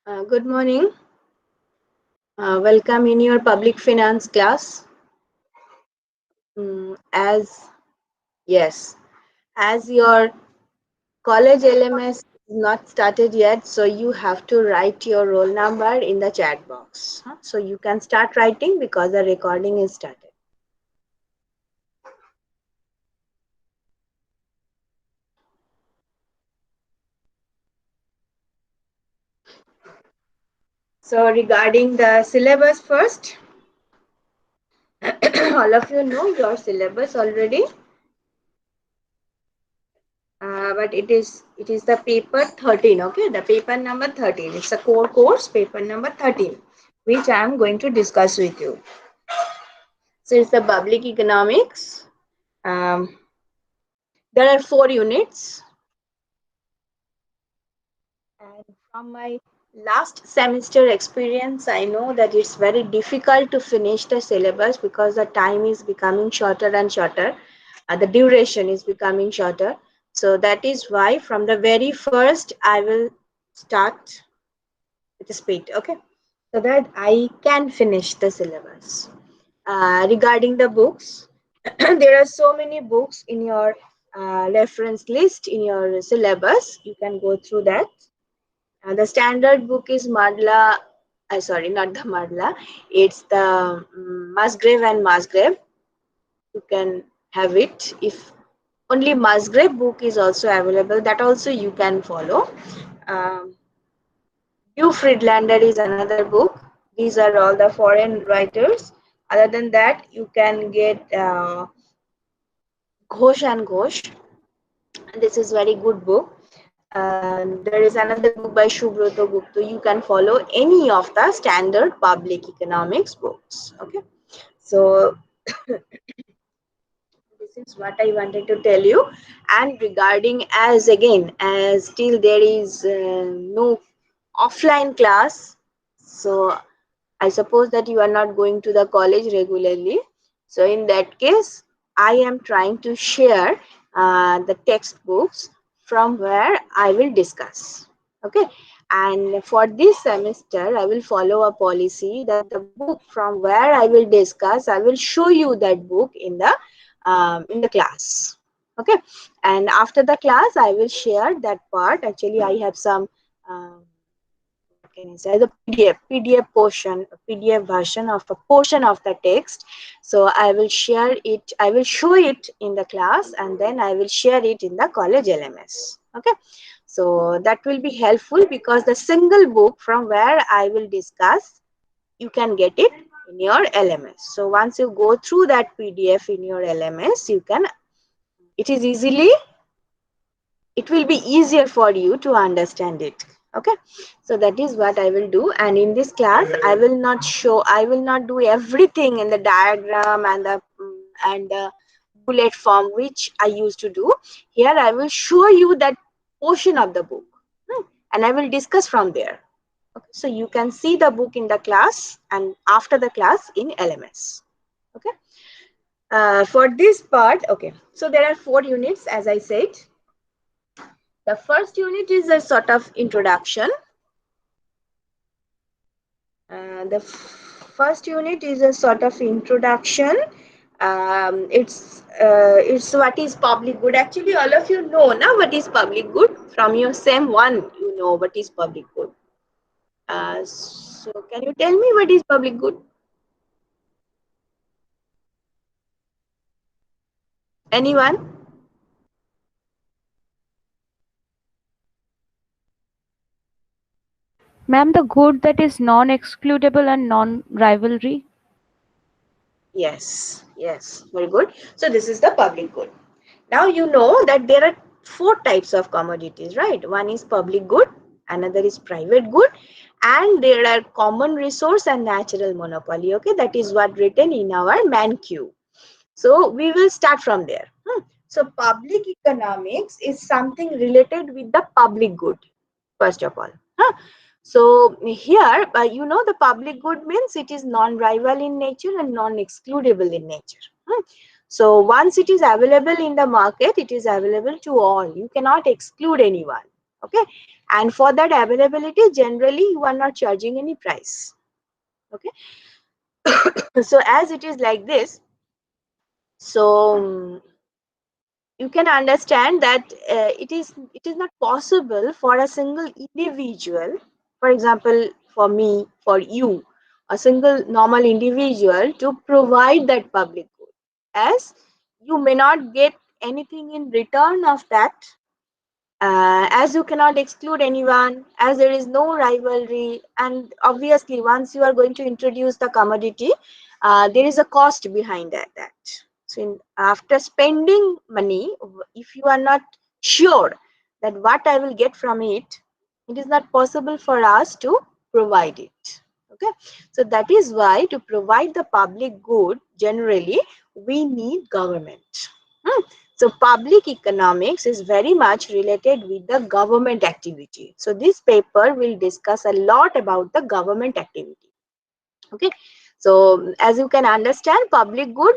Good morning. Welcome in your public finance class. As yes, as your college LMS is not started yet, so you have to write your roll number in the chat box. So you can start writing because the recording is started. So regarding the syllabus first, all of you know your syllabus already. But it is the paper 13. Okay, the paper number 13. It's a core course, paper number 13, which I am going to discuss with you. So it's the public economics. um, there are 4 units, and from my last semester experience I know that it's very difficult to finish the syllabus because the time is becoming shorter and shorter. The duration is becoming shorter, so that is why from the very first I will start with the speed, okay, so that I can finish the syllabus. Regarding the books, there are so many books in your reference list in your syllabus. You can go through that. The standard book is Madla. Sorry, not the Madla. It's the Musgrave and Musgrave. You can have it. If only Musgrave book is also available, that also you can follow. Um, Hugh Friedlander is another book. These are all the foreign writers. Other than that, you can get Ghosh and Ghosh. This is very good book. There is another book by Shubroto Gupta. You can follow any of the standard public economics books. Okay, so this is what I wanted to tell you. And regarding, as again, as still there is no offline class, so I suppose that you are not going to the college regularly. So in that case, I am trying to share the textbooks from where I will discuss. Okay. And for this semester, I will follow a policy that the book from where I will discuss, I will show you that book in the class. Okay. And after the class, I will share that part. Actually, I have some can I say, the PDF portion, PDF version of a portion of the text. So I will share it, I will show it in the class, and then I will share it in the college LMS. Okay. So that will be helpful because the single book from where I will discuss, you can get it in your LMS. So once you go through that PDF in your LMS, you can, it is easily, it will be easier for you to understand it. Okay, so that is what I will do. And in this class I will not show, I will not do everything in the diagram and the bullet form which I used to do. Here I will show you that portion of the book, and I will discuss from there. Okay, so you can see the book in the class and after the class in LMS. Okay, for this part, okay, so there are 4 units as I said. The first unit is a sort of introduction. The first unit is a sort of introduction. It's what is public good. Actually, all of you know now what is public good. From your same one, you know what is public good. So can you tell me what is public good? Anyone? Ma'am, the good that is non-excludable and non-rivalry. Yes, yes, very good. So this is the public good. Now you know that there are 4 types of commodities, right? One is public good, another is private good, and there are common resource and natural monopoly. Okay, that is what written in our ManQ. So we will start from there. So public economics is something related with the public good, first of all. So here, you know, the public good means it is non-rival in nature and non-excludable in nature. So once it is available in the market, it is available to all. You cannot exclude anyone. Okay, and for that availability, generally you are not charging any price. Okay, so as it is like this, so you can understand that it is not possible for a single individual, for example, for me, for you, a single normal individual to provide that public good, as you may not get anything in return of that, as you cannot exclude anyone, as there is no rivalry, and obviously once you are going to introduce the commodity, there is a cost behind that. So after spending money, if you are not sure that what I will get from it, it is not possible for us to provide it. Okay, so that is why to provide the public good, generally we need government. Hmm. So public economics is very much related with the government activity. So this paper will discuss a lot about the government activity. Okay, so as you can understand, public good,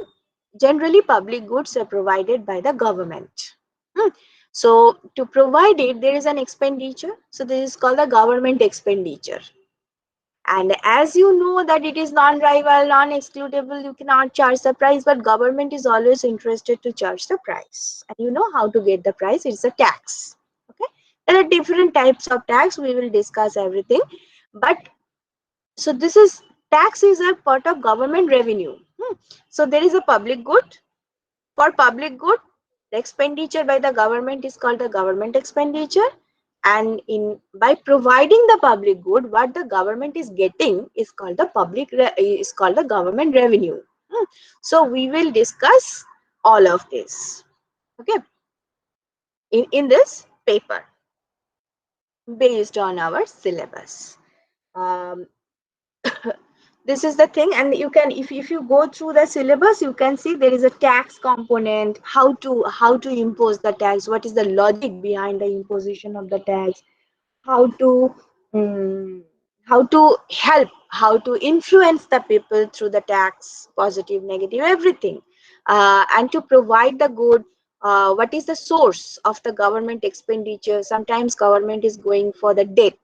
generally public goods are provided by the government. Hmm. So to provide it, there is an expenditure. So this is called the government expenditure. And as you know that it is non-rival, non-excludable, you cannot charge the price, but government is always interested to charge the price. And you know how to get the price, it's a tax. Okay, there are different types of tax, we will discuss everything. But so this is, tax is a part of government revenue. So there is a public good. For public good, the expenditure by the government is called the government expenditure, and in by providing the public good, what the government is getting is called the is called the government revenue. So we will discuss all of this, okay, in this paper based on our syllabus. um, this is the thing, and you can, if you go through the syllabus, you can see there is a tax component, how to impose the tax, what is the logic behind the imposition of the tax, how to um, how to help, how to influence the people through the tax, positive, negative, everything, and to provide the good, what is the source of the government expenditure. Sometimes government is going for the debt,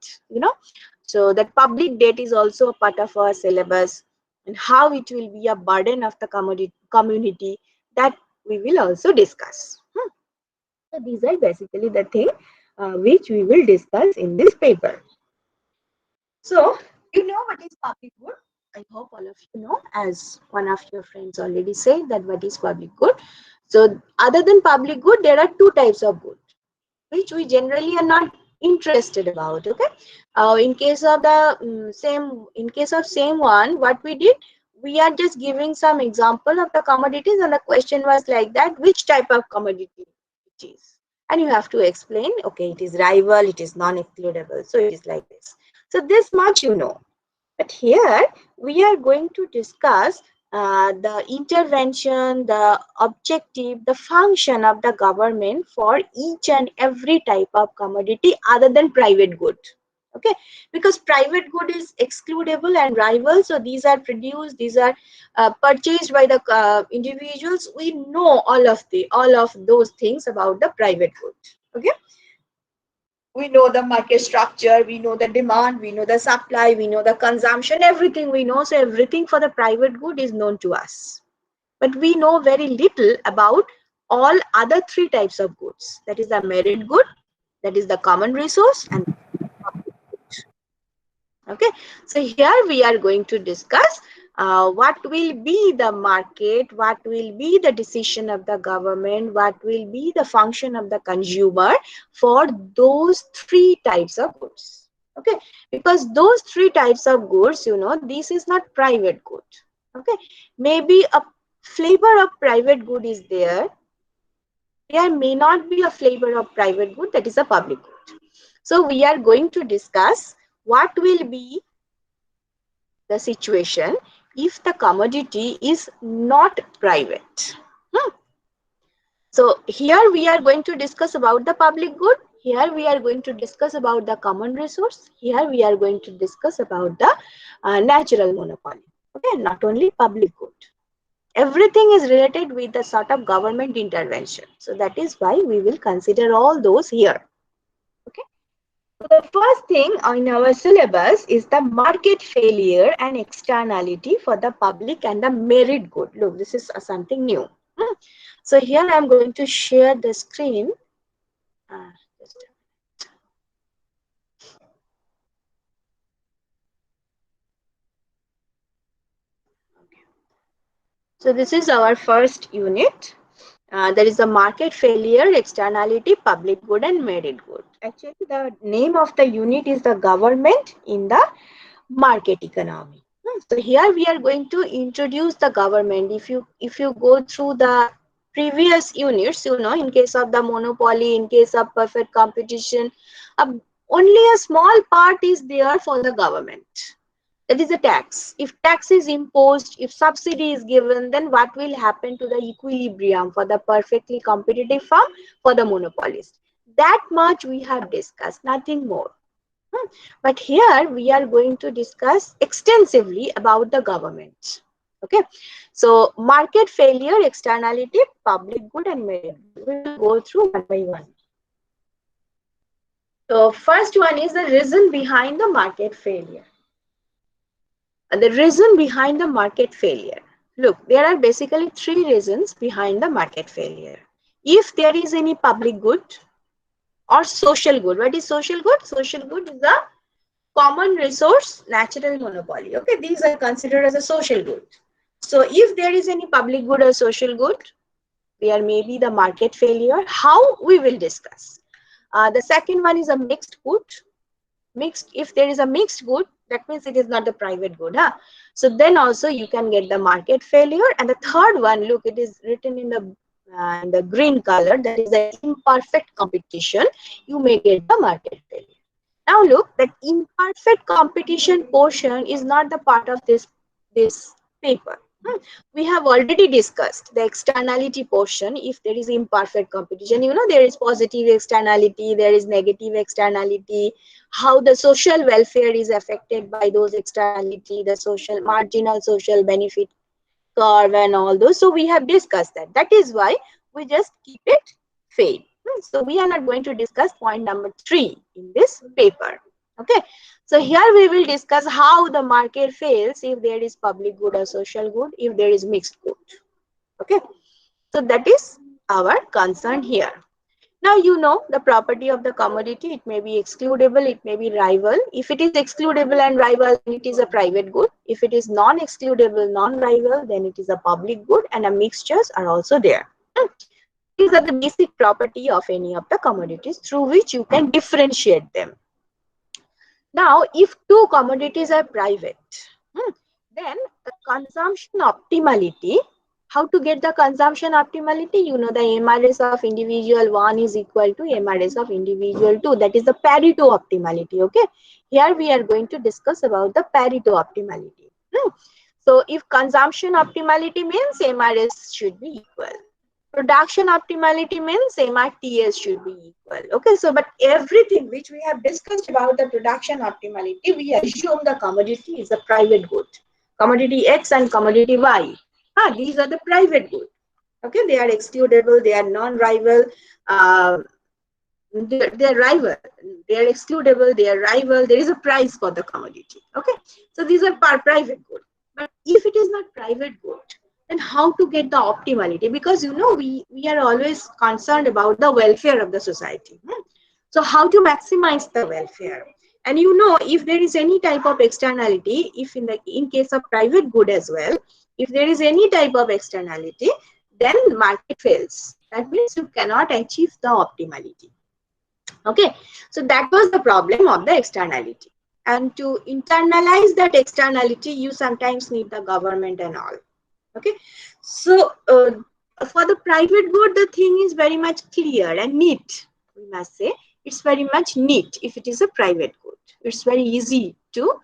so that public debt is also a part of our syllabus, and how it will be a burden of the community, that we will also discuss. So these are basically the thing which we will discuss in this paper. So, you know what is public good? I hope all of you know, as one of your friends already said that what is public good. So, other than public good, there are two types of good, which we generally are not interested about. Okay, in case of the in case of same one, what we did, we are just giving some example of the commodities, and the question was like that: which type of commodity it is, and you have to explain. Okay, it is rival, it is non-excludable, so it is like this. So this much you know. But here we are going to discuss the intervention, the objective, the function of the government for each and every type of commodity other than private good. Okay, because private good is excludable and rival, so these are produced, these are purchased by the individuals. We know all of those things about the private good. Okay, we know the market structure, we know the demand, we know the supply, we know the consumption, everything we know. So everything for the private good is known to us, but we know very little about all other three types of goods, that is the merit good, that is the common resource, and public good. Okay, so here we are going to discuss what will be the market, what will be the decision of the government, what will be the function of the consumer for those three types of goods. Okay, because those three types of goods, this is not private good. Okay, maybe a flavor of private good is there. There may not be a flavor of private good, that is a public good. So we are going to discuss what will be the situation if the commodity is not private. So here we are going to discuss about the public good. Here we are going to discuss about the common resource. Here we are going to discuss about the natural monopoly. Okay, not only public good. Everything is related with the sort of government intervention. So that is why we will consider all those here. Okay. The first thing on our syllabus is the market failure and externality for the public and the merit good. Look, this is something new. So here I am going to share the screen. Just So this is our first unit. There is a market failure, externality, public good and merit good. Actually, the name of the unit is the government in the market economy. So here we are going to introduce the government. If you go through the previous units, in case of the monopoly, in case of perfect competition, uh, only a small part is there for the government. That is a tax. If tax is imposed, if subsidy is given, then what will happen to the equilibrium for the perfectly competitive firm, for the monopolist? That much we have discussed, nothing more. But here we are going to discuss extensively about the government. Okay, so market failure, externality, public good and merit good. We will go through one by one. So first one is the reason behind the market failure. The reason behind the market failure. Look, there are basically three reasons behind the market failure. If there is any public good or social good. What is social good? Social good is the common resource natural monopoly. Okay, these are considered as a social good. So if there is any public good or social good, there may be the market failure. How, we will discuss. The second one is a mixed good. Mixed, if there is a mixed good, that means it is not the private good. So then also you can get the market failure. And the third one, look, it is written in the green color, that is the imperfect competition. You may get the market failure. Now look, that imperfect competition portion is not the part of this paper. We have already discussed the externality portion. If there is imperfect competition, there is positive externality, there is negative externality, how the social welfare is affected by those externality, the social marginal social benefit curve and all those. So we have discussed that. That is why we just keep it fail. So we are not going to discuss point number 3 in this paper. Okay. So here we will discuss how the market fails if there is public good or social good, if there is mixed good. Okay. So that is our concern here. Now the property of the commodity. It may be excludable, it may be rival. If it is excludable and rival, then it is a private good. If it is non-excludable, non-rival, then it is a public good, and a mixtures are also there. These are the basic property of any of the commodities through which you can differentiate them. Now, if two commodities are private, then the consumption optimality, how to get the consumption optimality? The MRS of individual 1 is equal to MRS of individual 2. That is the Pareto optimality. Okay. Here we are going to discuss about the Pareto optimality. So if consumption optimality means MRS should be equal. Production optimality means MRTS should be equal. Okay, so but everything which we have discussed about the production optimality, we assume the commodity is a private good. Commodity X and commodity Y. These are the private good. Okay, they are excludable, they are non-rival, they are rival, they are excludable, they are rival, there is a price for the commodity. Okay, so these are private good. But if it is not private good, then how to get the optimality? Because we are always concerned about the welfare of the society. So how to maximize the welfare? And if there is any type of externality, if in case of private good as well, if there is any type of externality, then market fails. That means you cannot achieve the optimality. Okay, so that was the problem of the externality. And to internalize that externality, you sometimes need the government and all. Okay, so for the private good, the thing is very much clear and neat. We must say it's very much neat. If it is a private good, it's very easy to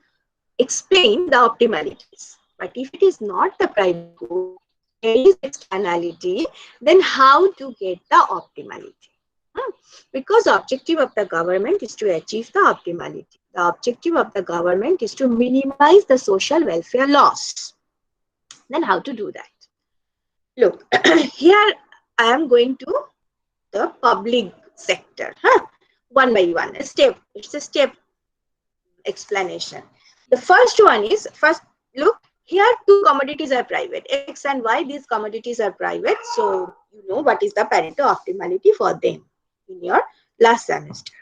explain the optimalities. But if it is not the private good, there is externality, then how to get the optimality? Because the objective of the government is to achieve the optimality. The objective of the government is to minimize the social welfare loss. Then how to do that? Look, here I am going to the public sector. one by one, a step. It's a step explanation. The first one is, first look here, two commodities are private, X and Y. These commodities are private, so you know what is the Pareto optimality for them in your last semester.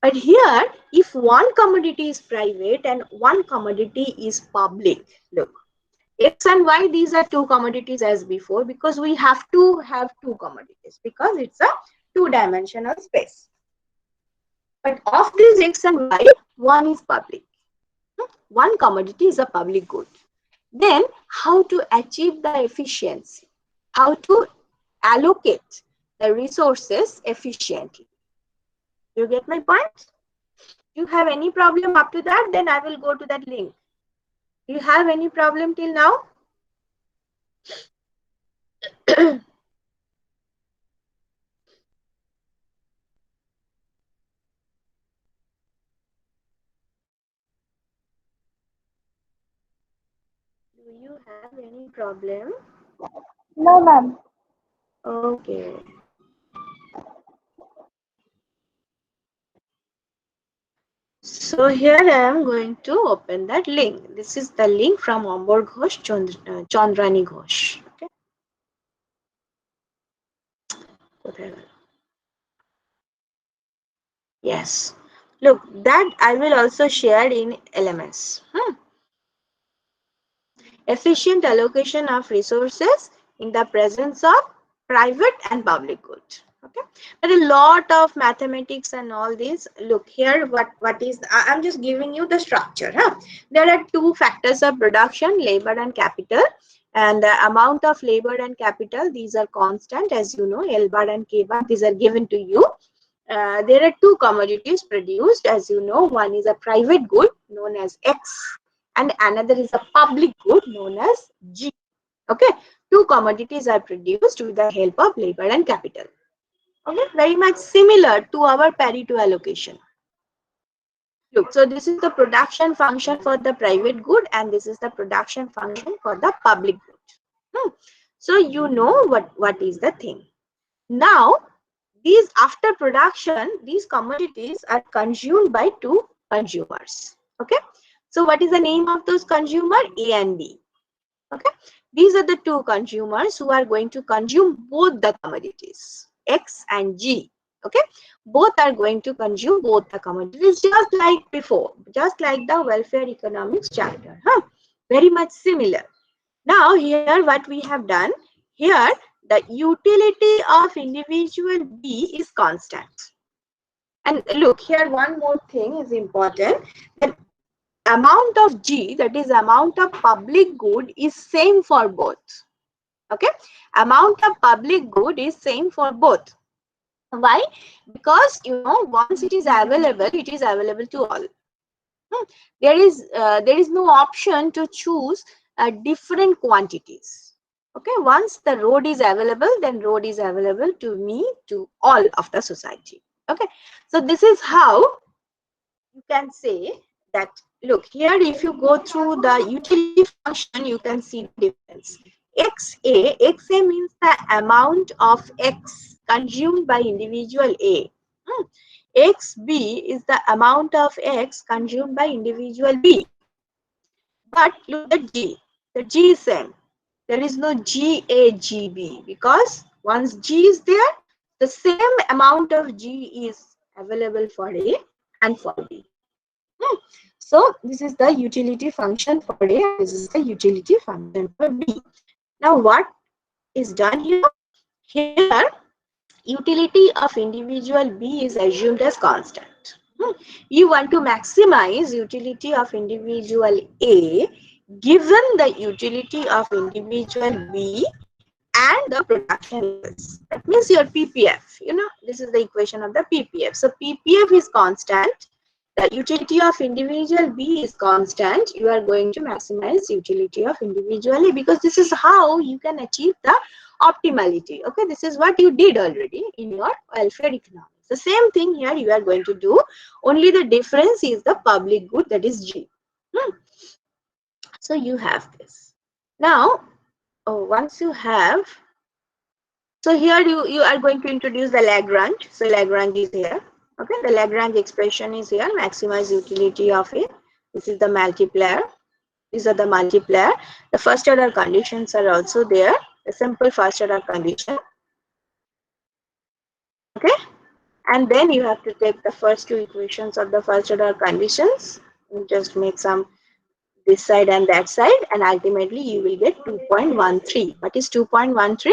But here, if one commodity is private and one commodity is public, look, X and Y, these are two commodities as before, because we have to have two commodities because it's a two-dimensional space. But of these X and Y, one is public. One commodity is a public good. Then how to achieve the efficiency? How to allocate the resources efficiently? You get my point? You have any problem up to that? Then I will go to that link. Do you have any problem till now? Do you have any problem? No, ma'am. Okay. So here I am going to open that link. This is the link from Ambor Ghosh, Chandrani Ghosh. Okay. Yes. Look, that I will also share in LMS. Efficient allocation of resources in the presence of private and public good. Okay, but a lot of mathematics and all this. Look here, what is, I'm just giving you the structure. There are two factors of production, labor and capital, and the amount of labor and capital, these are constant, as you know, L bar and K bar, these are given to you. There are two commodities produced, as you know. One is a private good known as X, and another is a public good known as G. Okay, two commodities are produced with the help of labor and capital. Okay, very much similar to our Pareto allocation. Look, so this is the production function for the private good, and this is the production function for the public good. So you know what is the thing. Now, these after production, these commodities are consumed by two consumers. Okay, so what is the name of those consumers? A and B. Okay, these are the two consumers who are going to consume both the commodities, X and G. Okay, both are going to consume both the commodities, just like before, just like the welfare economics chapter. Very much similar. Now here what we have done, here the utility of individual B is constant. And look here, one more thing is important, that amount of G, that is amount of public good, is same for both. Okay, amount of public good is same for both. Why? Because you know, once it is available to all. There is no option to choose different quantities. Okay, once the road is available, then road is available to me, to all of the society. Okay, so this is how you can say that. Look here, if you go through the utility function, you can see the difference. XA means the amount of X consumed by individual A. XB is the amount of X consumed by individual B. But look at G. The G is same. There is no GAGB, because once G is there, the same amount of G is available for A and for B. So this is the utility function for A, and this is the utility function for B. Now what is done here? Here, utility of individual B is assumed as constant. You want to maximize utility of individual A given the utility of individual B and the production levels. That means your PPF, you know, this is the equation of the PPF. So PPF is constant, the utility of individual B is constant. You are going to maximize utility of individual A, because this is how you can achieve the optimality. Okay, this is what you did already in your welfare economics. The same thing here you are going to do, only the difference is the public good, that is G. So you have this. Now, once you have, so here you are going to introduce the Lagrange. So Lagrange is here. Okay, the Lagrange expression is here, maximize utility of A. This is the multiplier. These are the multiplier. The first order conditions are also there. The simple first order condition. Okay, and then you have to take the first two equations of the first order conditions. You just make some this side and that side, and ultimately you will get 2.13. What is 2.13?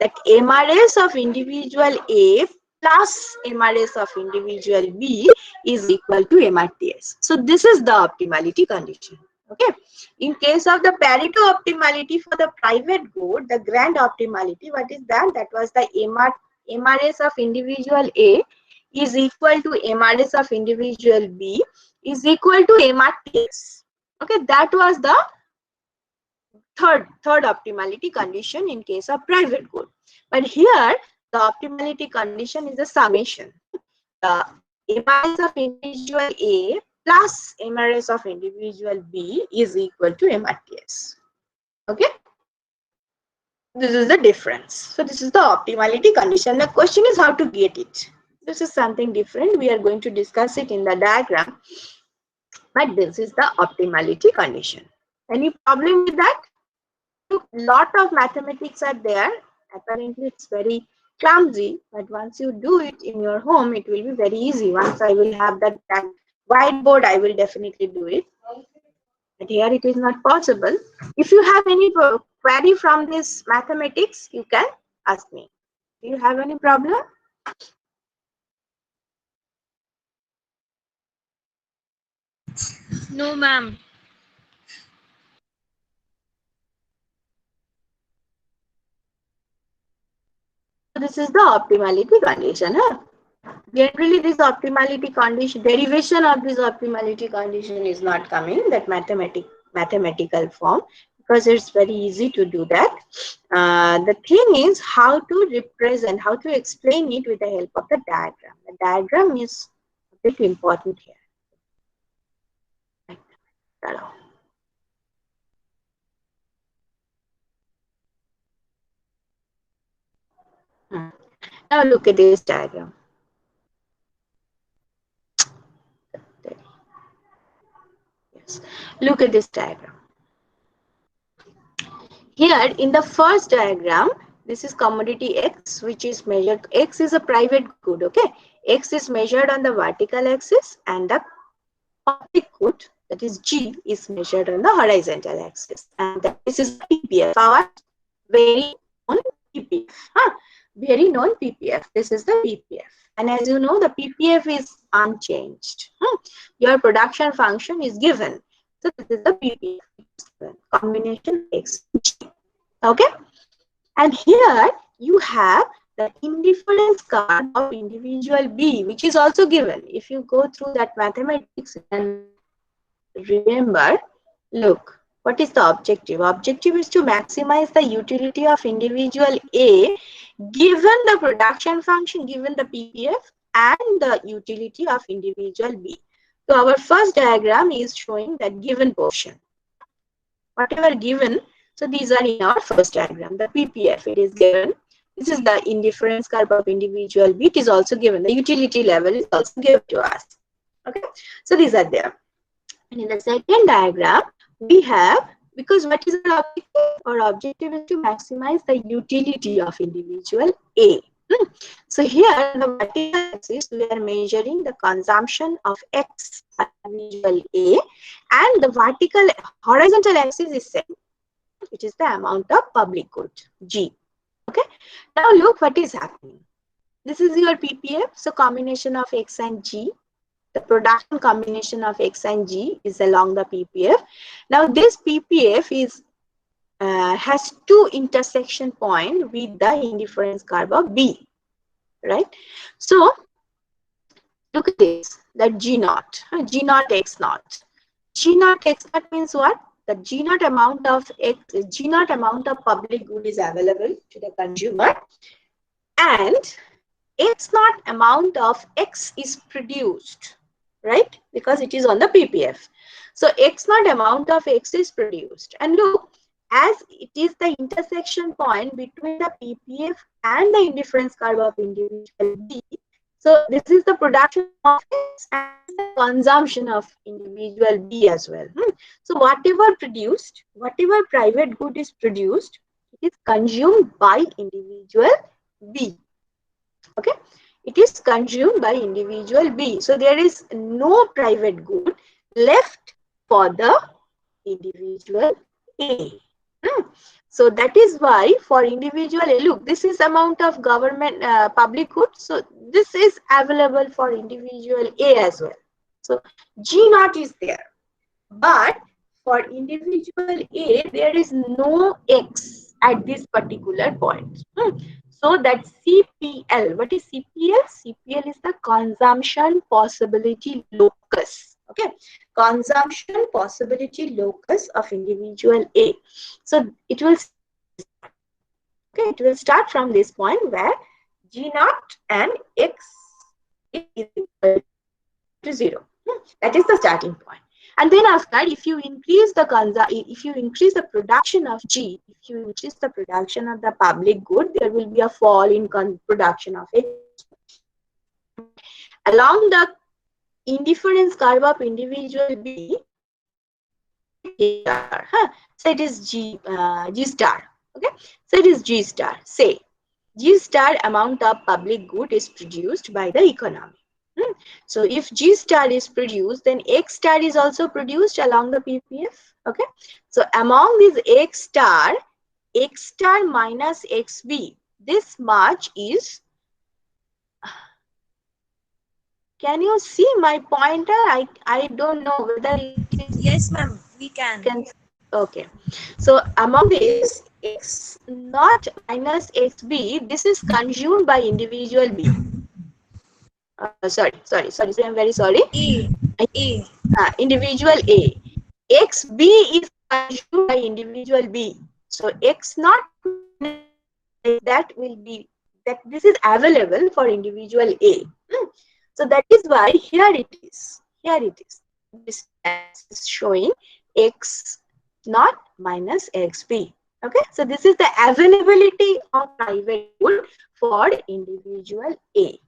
That MRS of individual A plus MRS of individual B is equal to MRTS. So this is the optimality condition. Okay. In case of the Pareto optimality for the private good, the grand optimality, what is that? That was the MRS of individual A is equal to MRS of individual B is equal to MRTS. Okay, that was the third optimality condition in case of private good. But here the optimality condition is a summation. The MRS of individual A plus MRS of individual B is equal to MRTS. Okay, this is the difference. So this is the optimality condition. The question is how to get it. This is something different. We are going to discuss it in the diagram. But this is the optimality condition. Any problem with that? Lot of mathematics are there. Apparently it's very clumsy, but once you do it in your home, it will be very easy. Once I will have that whiteboard, I will definitely do it. But here it is not possible. If you have any query from this mathematics, you can ask me. Do you have any problem? No, ma'am. So this is the optimality condition. Huh? Generally, this optimality condition, derivation of this optimality condition is not coming that mathematical form, because it's very easy to do that. The thing is how to represent, how to explain it with the help of the diagram. The diagram is a bit important here. Now look at this diagram. Yes. Look at this diagram. Here in the first diagram, this is commodity X, which is measured. X is a private good, okay? X is measured on the vertical axis, and the public good, that is G, is measured on the horizontal axis. And this is PPF, our very known PPF. Very known PPF. This is the PPF. And as you know, the PPF is unchanged. Your production function is given. So this is the PPF, combination X, G. Okay, and here you have the indifference curve of individual B, which is also given. If you go through that mathematics and remember, look, what is the objective? Objective is to maximize the utility of individual A given the production function, given the PPF, and the utility of individual B. So our first diagram is showing that given portion. Whatever given, so these are in our first diagram. The PPF, it is given. This is the indifference curve of individual B. It is also given. The utility level is also given to us. Okay, so these are there. And in the second diagram, we have, because what is our objective? Our objective is to maximize the utility of individual A. So here on the vertical axis, we are measuring the consumption of X by individual A, and the vertical horizontal axis is same, which is the amount of public good, G. Okay. Now look what is happening. This is your PPF. So combination of X and G. The production combination of X and G is along the PPF. Now this PPF is has two intersection point with the indifference curve of B. Right. So look at this. That G naught, G naught X naught. G naught X naught means what? The G naught amount of X, G naught amount of public good is available to the consumer, and X naught amount of X is produced, right? Because it is on the PPF. So X naught amount of X is produced. And look, as it is the intersection point between the PPF and the indifference curve of individual B, So this is the production of X and this is the consumption of individual B as well. So whatever private good is produced, it is consumed by individual B. Okay, it is consumed by individual B. So there is no private good left for the individual A. Hmm. So that is why for individual A, look, this is amount of government public good. So this is available for individual A as well. So G naught is there. But for individual A, there is no X at this particular point. So that CPL, what is CPL? CPL is the consumption possibility locus. Okay, consumption possibility locus of individual A. So it will start from this point. Okay, it will start from this point where G naught and X is equal to 0. That is the starting point. And then after, if you increase the production of G, if you increase the production of the public good, there will be a fall in production of X. But along the indifference curve of individual B, G star, so it is G star. Okay, so it is G star. Say G star amount of public good is produced by the economy. So if G star is produced, then X star is also produced along the PPF. Okay. So among these X star minus XB, this much is, can you see my pointer? I don't know whether it is. Yes, ma'am, we can. Okay. So among this X naught minus XB, this is consumed by individual B. Sorry. I'm very sorry. A. Individual A. XB is consumed by individual B. So X naught minus that will be that this is available for individual A. So that is why here it is. This is showing X naught minus XB. Okay, so this is the availability of private good for individual A.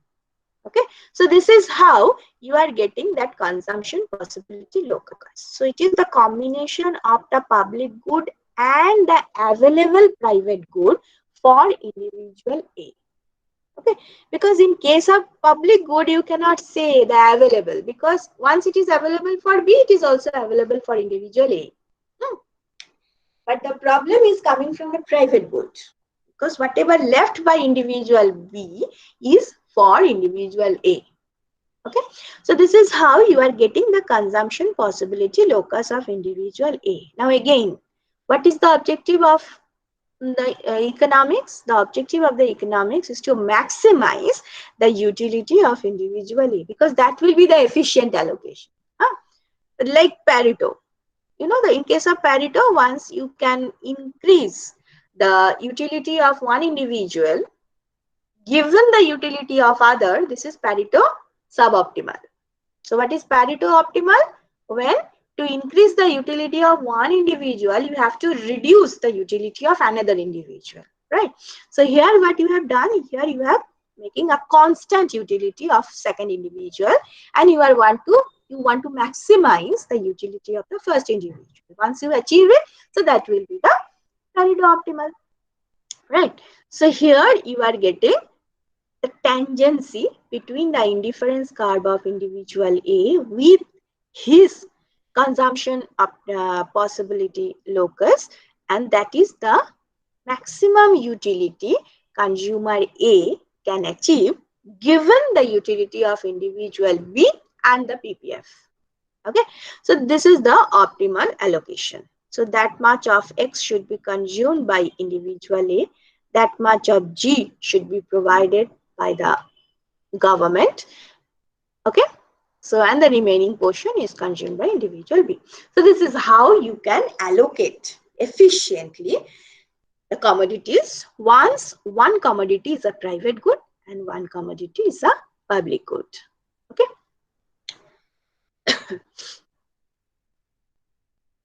Okay, so this is how you are getting that consumption possibility locus. So it is the combination of the public good and the available private good for individual A. Okay, because in case of public good, you cannot say the available, because once it is available for B, it is also available for individual A. But the problem is coming from the private good, because whatever left by individual B is for individual A. Okay, so this is how you are getting the consumption possibility locus of individual A. Now again, what is the objective of the economics? The objective of the economics is to maximize the utility of individual A, because that will be the efficient allocation. Like Pareto, you know, in case of Pareto, once you can increase the utility of one individual given the utility of other, this is Pareto suboptimal. So what is Pareto optimal? When to increase the utility of one individual, you have to reduce the utility of another individual, right? So here what you have done, here you have making a constant utility of second individual, and you want to maximize the utility of the first individual. Once you achieve it, so that will be the Pareto optimal, right? So here you are getting the tangency between the indifference curve of individual A with his consumption of possibility locus, and that is the maximum utility consumer A can achieve given the utility of individual B and the PPF. Okay, so this is the optimal allocation. So that much of X should be consumed by individual A, that much of G should be provided by the government. Okay, so and the remaining portion is consumed by individual B. So this is how you can allocate efficiently the commodities once one commodity is a private good and one commodity is a public good. Okay,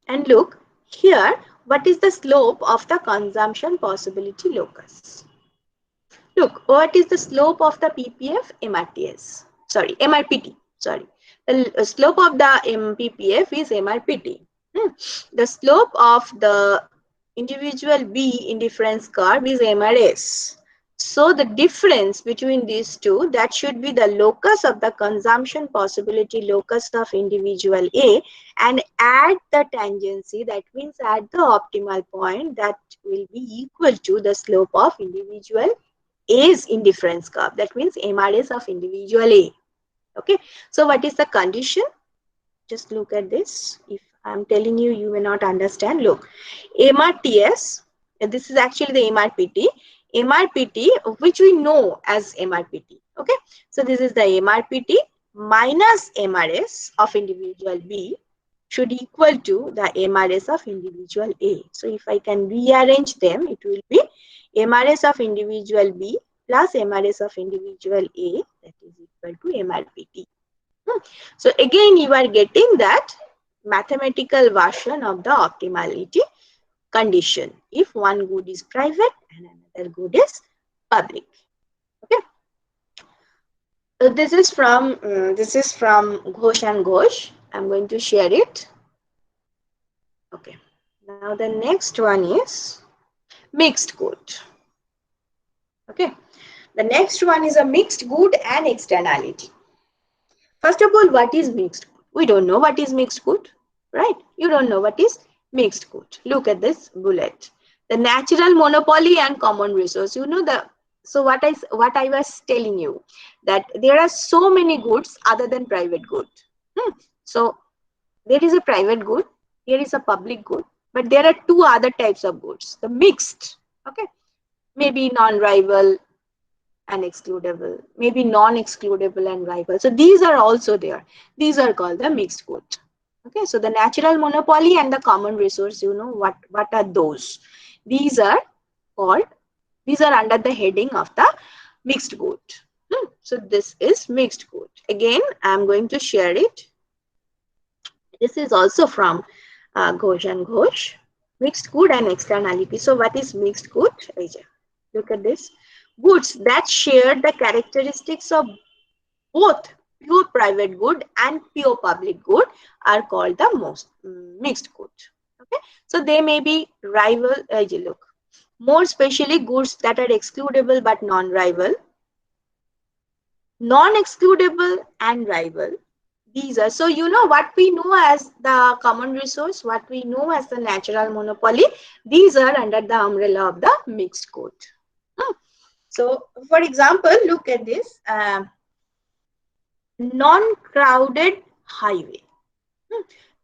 and look here, what is the slope of the consumption possibility locus? Look, What is the slope of the PPF? MRTS. Sorry, MRPT. Sorry. The slope of the PPF is MRPT. The slope of the individual B indifference curve is MRS. So the difference between these two, that should be the locus of the consumption possibility locus of individual A, and add the tangency, that means at the optimal point, that will be equal to the slope of individual A's indifference curve. That means MRS of individual A. Okay. So what is the condition? Just look at this. If I'm telling you, you may not understand. Look, MRTS, this is actually the MRPT. MRPT, which we know as MRPT. Okay. So this is the MRPT minus MRS of individual B should equal to the MRS of individual A. So if I can rearrange them, it will be MRS of individual B plus MRS of individual A, that is equal to MRPT. So again, you are getting that mathematical version of the optimality condition if one good is private and another good is public. Okay. So this is from Ghosh and Ghosh. I'm going to share it. Okay. Now the next one is mixed good. Okay. The next one is a mixed good and externality. First of all, what is mixed good? We don't know what is mixed good, right? You don't know what is mixed good. Look at this bullet. The natural monopoly and common resource. You know so what I was telling you, that there are so many goods other than private good. So there is a private good, there is a public good, but there are two other types of goods. The mixed, okay, maybe non-rival and excludable, maybe non-excludable and rival. So these are also there. These are called the mixed good. Okay, so the natural monopoly and the common resource, you know what are those? These are under the heading of the mixed good. So this is mixed good. Again, I'm going to share it. This is also from Ghosh and Ghosh. Mixed good and externality. So what is mixed good? Look at this. Goods that share the characteristics of both pure private good and pure public good are called the mixed good. Okay, so they may be rival. Look, more especially goods that are excludable but non-rival, non-excludable and rival. These are, so you know what we know as the common resource, what we know as the natural monopoly. These are under the umbrella of the mixed good. So, for example, look at this non-crowded highway.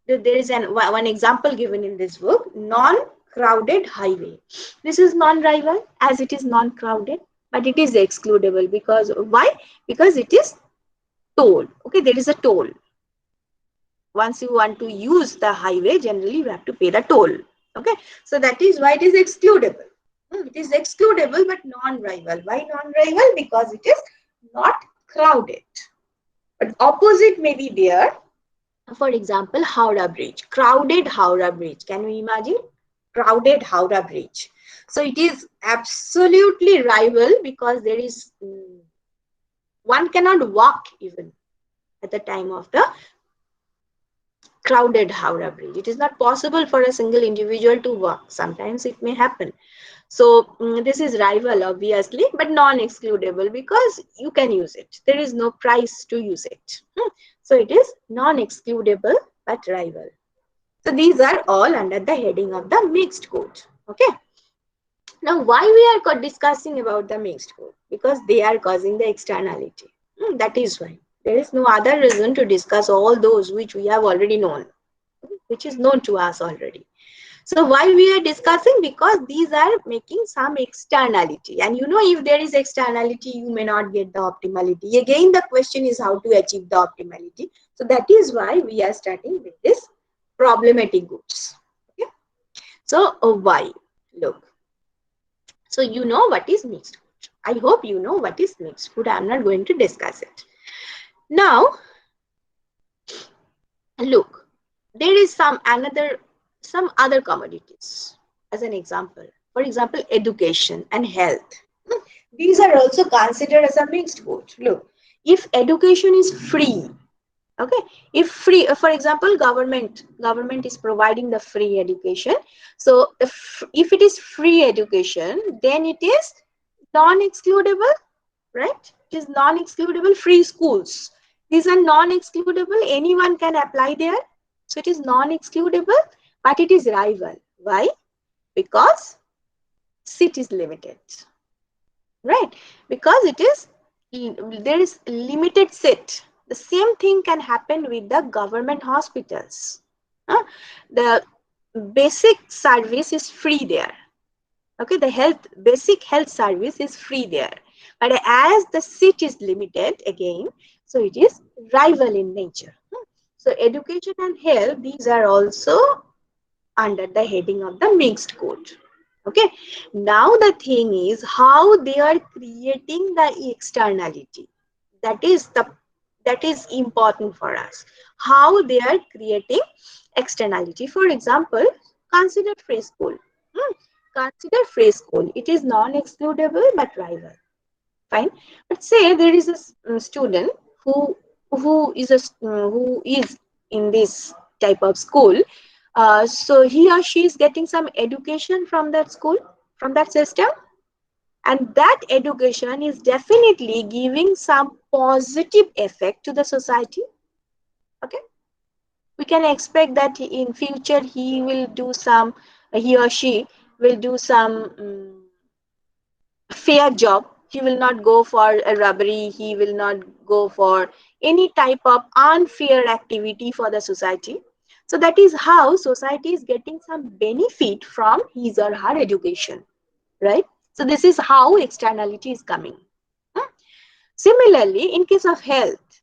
There is one example given in this book, non-crowded highway. This is non-rival as it is non-crowded, but it is excludable because why? Because it is toll. Okay, there is a toll. Once you want to use the highway, generally you have to pay the toll. Okay, so that is why it is excludable. It is excludable but non-rival. Why non-rival? Because it is not crowded. But opposite may be there. For example, Howrah Bridge, crowded Howrah Bridge. Can you imagine? Crowded Howrah Bridge. So it is absolutely rival because there is, one cannot walk even at the time of the crowded Howrah Bridge. It is not possible for a single individual to walk. Sometimes it may happen. So this is rival obviously, but non-excludable because you can use it. There is no price to use it. So it is non-excludable but rival. So these are all under the heading of the mixed good. Okay. Now why we are discussing about the mixed good? Because they are causing the externality. That is why. There is no other reason to discuss all those which we have already known, which is known to us already. So why we are discussing? Because these are making some externality. And you know, if there is externality, you may not get the optimality. Again, the question is how to achieve the optimality. So that is why we are starting with this problematic goods. Okay. So why? Look. So you know what is mixed good. I hope you know what is mixed good. I am not going to discuss it. Now, look, there is some other commodities as an example. For example, education and health. These are also considered as a mixed good. Look, if education is free, okay, if free, for example, government is providing the free education. So if it is free education, then it is non-excludable, right? It is non-excludable. Free schools, these are non-excludable, anyone can apply there. So it is non-excludable, but it is rival. Why? Because seat is limited, right? Because it is, there is limited seat. The same thing can happen with the government hospitals. The basic service is free there. Okay, the basic health service is free there, but as the seat is limited again, so it is rival in nature. So education and health, these are also under the heading of the mixed code. Okay, now the thing is how they are creating the externality. That is important for us, how they are creating externality. For example, consider free school. Hmm, consider free school, it is non-excludable but rival. Fine, but say there is a student who is in this type of school. So he or she is getting some education from that school, from that system, and that education is definitely giving some positive effect to the society. Okay, we can expect that in future he or she will do some fair job. He will not go for a robbery, he will not go for any type of unfair activity for the society. So that is how society is getting some benefit from his or her education, right? So this is how externality is coming. Hmm. Similarly, in case of health,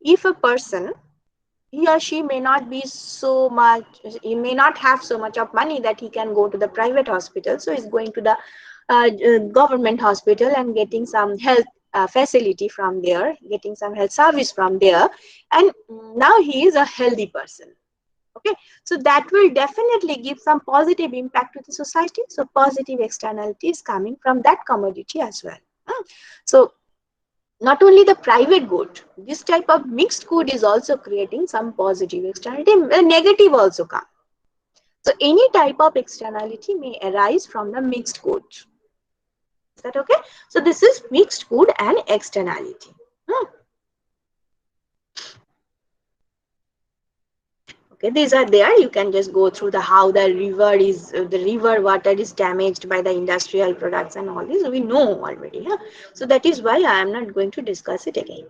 if a person, he or she may not be so much, he may not have so much of money that he can go to the private hospital, so he's going to the government hospital and getting some health facility from there, getting some health service from there, and now he is a healthy person. Okay, so that will definitely give some positive impact to the society. So positive externality is coming from that commodity as well. So not only the private good, this type of mixed good is also creating some positive externality, negative also come. So any type of externality may arise from the mixed good. Is that okay? So this is mixed good and externality. Okay, these are there. You can just go through the how the river water is damaged by the industrial products and all this. We know already. Yeah? So that is why I am not going to discuss it again.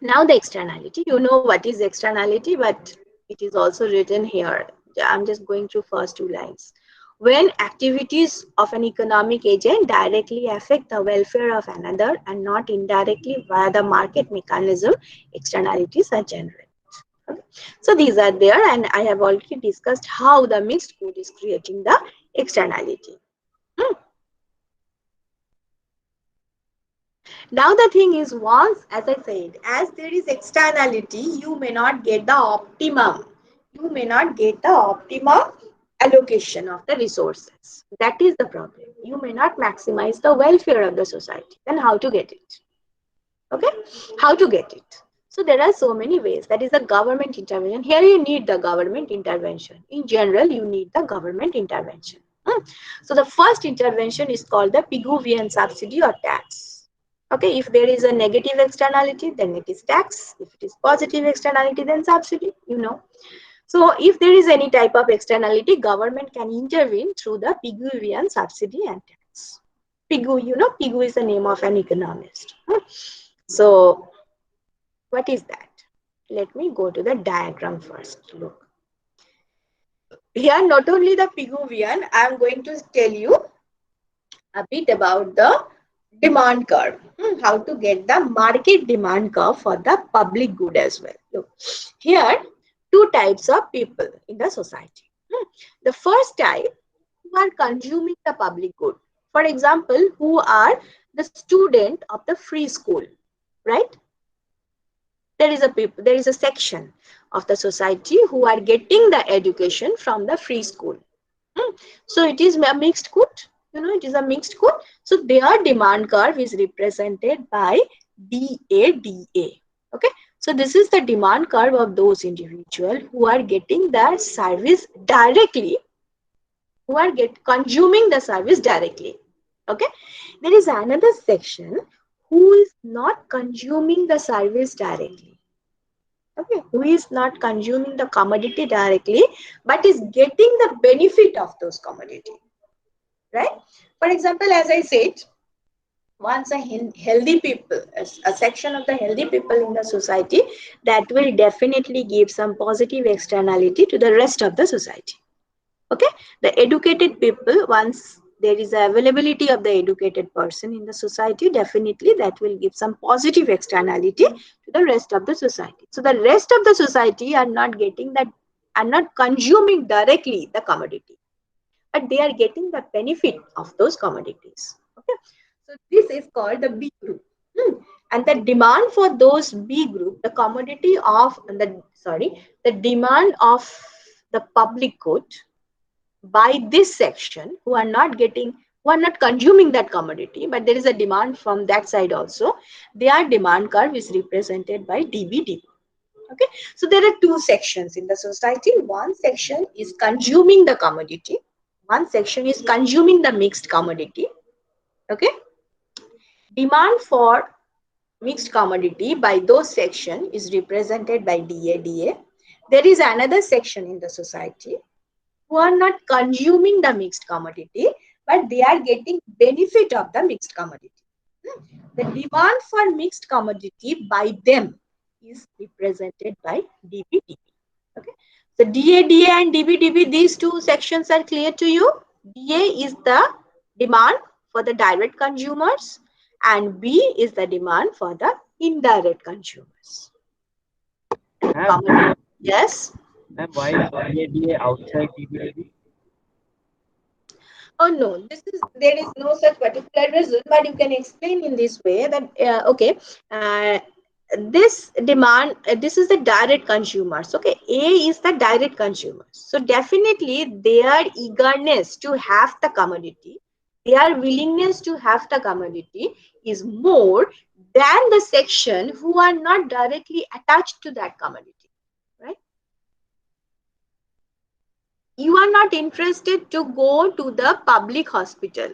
Now the externality, you know what is externality, but it is also written here. I'm just going through first two lines. When activities of an economic agent directly affect the welfare of another and not indirectly via the market mechanism, externalities are generated. Okay. So these are there, and I have already discussed how the mixed good is creating the externality. Now the thing is, once, as I said, as there is externality, you may not get the optimum. You may not get the optimum allocation of the resources. That is the problem. You may not maximize the welfare of the society. Then how to get it? Okay, how to get it? So there are so many ways. That is the government intervention. Here you need the government intervention. In general, you need the government intervention. So the first intervention is called the Pigouvian subsidy or tax. Okay, if there is a negative externality, then it is tax. If it is positive externality, then subsidy, you know. So if there is any type of externality, government can intervene through the Pigouvian subsidy and tax. Pigou, you know, Pigou is the name of an economist. So what is that? Let me go to the diagram first. Look. Here, not only the Pigouvian, I am going to tell you a bit about the demand curve. How to get the market demand curve for the public good as well. Look, here, two types of people in the society. The first type, who are consuming the public good. For example, who are the student of the free school, right? There is a section of the society who are getting the education from the free school. So it is a mixed good. You know, it is a mixed good. So their demand curve is represented by DADA. Okay. So this is the demand curve of those individuals who are getting their service directly, who are consuming the service directly. Okay. There is another section who is not consuming the service directly. Okay, who is not consuming the commodity directly, but is getting the benefit of those commodity, right? For example, as I said, once a healthy people, a section of the healthy people in the society, that will definitely give some positive externality to the rest of the society. Okay, the educated people, once there is availability of the educated person in the society, definitely that will give some positive externality to the rest of the society. So the rest of the society are not getting that, are not consuming directly the commodity, but they are getting the benefit of those commodities. Okay, so this is called the B group. And the demand for those B group, the commodity of the demand of the public good by this section, who are not getting, who are not consuming that commodity, but there is a demand from that side also, their demand curve is represented by DBDB. Okay, so there are two sections in the society. One section is consuming the commodity, one section is consuming the mixed commodity. Okay, demand for mixed commodity by those section is represented by DADA. There is another section in the society who are not consuming the mixed commodity, but they are getting benefit of the mixed commodity. The demand for mixed commodity by them is represented by DBDB. Okay, so DADA and DBDB, these two sections are clear to you. DA is the demand for the direct consumers, and B is the demand for the indirect consumers. Ma'am, Yes. why is DADA outside DBDB? Oh no, this is, there is no such particular reason, but you can explain in this way that okay, uh, this demand, this is the direct consumers. Okay, A is the direct consumers, so definitely their eagerness to have the commodity, their willingness to have the commodity is more than the section who are not directly attached to that commodity, right? You are not interested to go to the public hospital,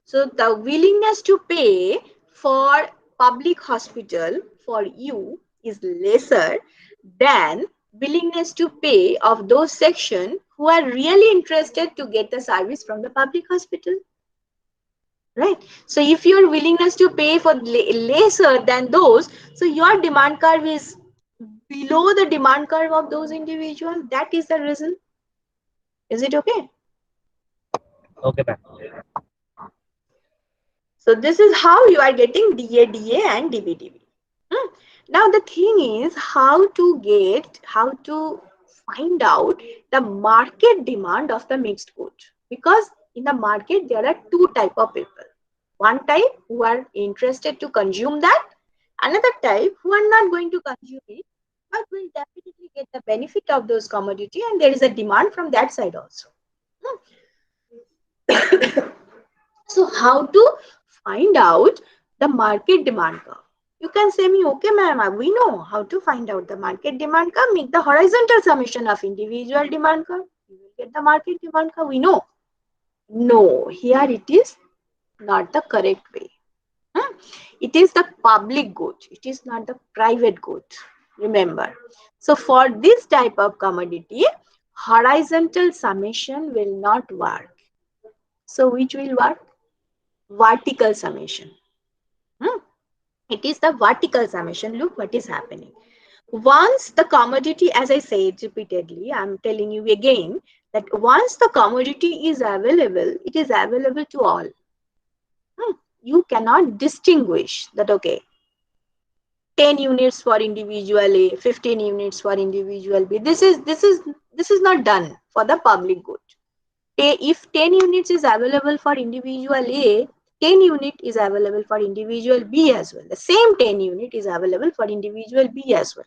so the willingness to pay for public hospital for you is lesser than willingness to pay of those section who are really interested to get the service from the public hospital, right? So if your willingness to pay for lesser than those, so your demand curve is below the demand curve of those individuals. That is the reason. Is it okay? Okay, ma'am. So this is how you are getting DADA and DBDB. Now the thing is how to find out the market demand of the mixed good, because in the market there are two type of people. One type who are interested to consume that, another type who are not going to consume it, but will definitely get the benefit of those commodity, and there is a demand from that side also. So how to find out the market demand curve? You can say me, okay ma'am, we know how to find out the market demand curve. Make the horizontal summation of individual demand curve. You will get the market demand curve. We know. No, here it is not the correct way. It is the public good. It is not the private good. Remember. So for this type of commodity, horizontal summation will not work. So which will work? Vertical summation. It is the vertical summation. Look what is happening. Once the commodity, as I said repeatedly, I'm telling you again that once the commodity is available, it is available to all. You cannot distinguish that, okay, 10 units for individual A, 15 units for individual B. This is not done for the public good. If 10 units is available for individual A, 10 unit is available for individual B as well. The same 10 unit is available for individual B as well.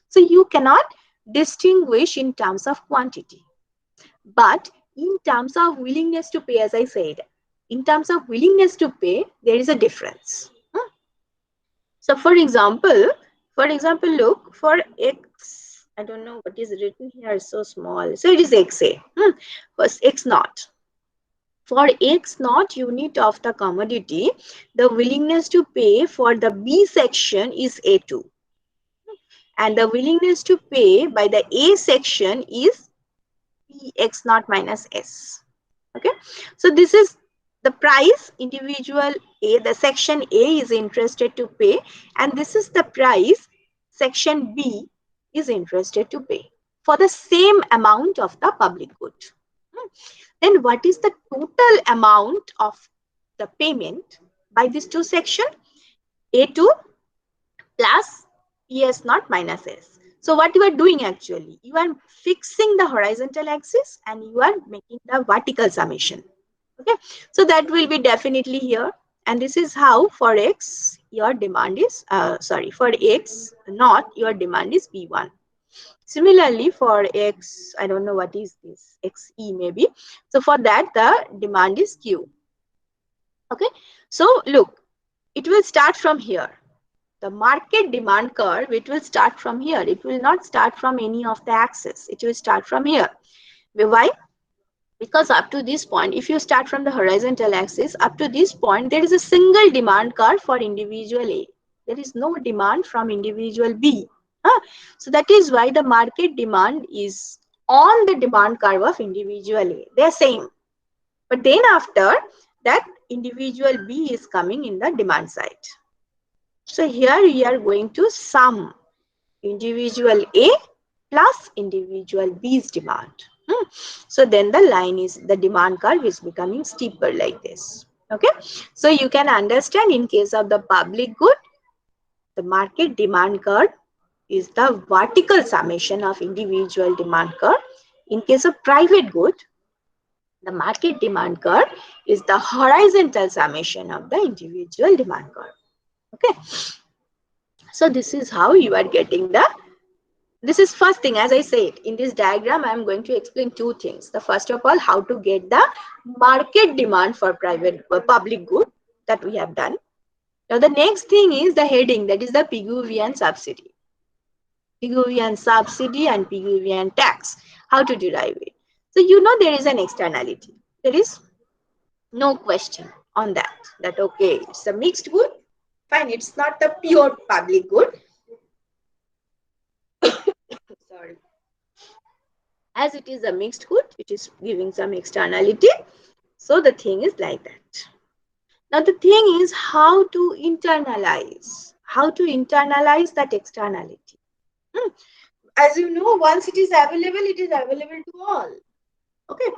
So you cannot distinguish in terms of quantity. But in terms of willingness to pay, as I said, in terms of willingness to pay, there is a difference. So for example, look for X, I don't know what is written here, so small. So it is XA, first X naught. For X naught unit of the commodity, the willingness to pay for the B section is A2. And the willingness to pay by the A section is X naught minus S. Okay, so this is the price individual A, the section A is interested to pay, and this is the price section B is interested to pay for the same amount of the public good. Then what is the total amount of the payment by these two sections? A2 plus PS naught minus S. So what you are doing actually, you are fixing the horizontal axis and you are making the vertical summation. Okay, so that will be definitely here, and this is how for X your demand is for X naught your demand is P1. Similarly for X, I don't know what is this, XE maybe, so for that the demand is Q. Okay, so look, it will start from here. The market demand curve, it will start from here. It will not start from any of the axis. It will start from here. Why? Because up to this point, if you start from the horizontal axis, up to this point, there is a single demand curve for individual A. There is no demand from individual B. So that is why the market demand is on the demand curve of individual A. They are same. But then after that, individual B is coming in the demand side. So here we are going to sum individual A plus individual B's demand. So then the demand curve is becoming steeper like this. Okay, so you can understand in case of the public good, the market demand curve is the vertical summation of individual demand curve. In case of private good, the market demand curve is the horizontal summation of the individual demand curve. Okay, so this is how you are getting this is first thing. As I said, in this diagram, I am going to explain two things. The first of all, how to get the market demand for public good that we have done. Now, the next thing is the heading, that is the Pigouvian subsidy. Pigouvian subsidy and Pigouvian tax, how to derive it. So, you know there is an externality. There is no question on that. That okay, it's a mixed good. Fine, it's not the pure public good. Sorry. As it is a mixed good, it is giving some externality. So the thing is like that. Now the thing is how to internalize that externality. As you know, once it is available to all. Okay.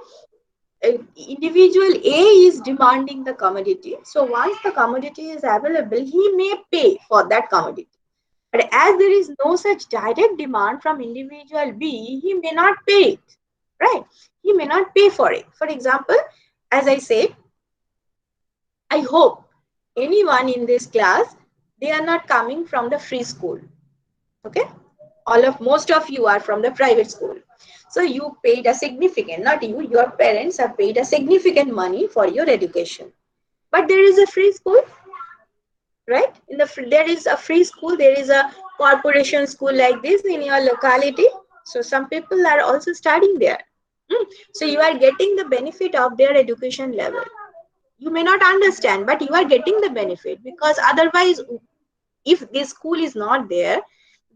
Individual A is demanding the commodity. So once the commodity is available, he may pay for that commodity. But as there is no such direct demand from individual B, he may not pay it, right? He may not pay for it. For example, as I said, I hope anyone in this class, they are not coming from the free school, okay? Most of you are from the private school. So you paid a significant, not you, your parents have paid a significant money for your education. But there is a free school, right? There is a free school, there is a corporation school like this in your locality. So some people are also studying there. So you are getting the benefit of their education level. You may not understand, but you are getting the benefit, because otherwise, if this school is not there,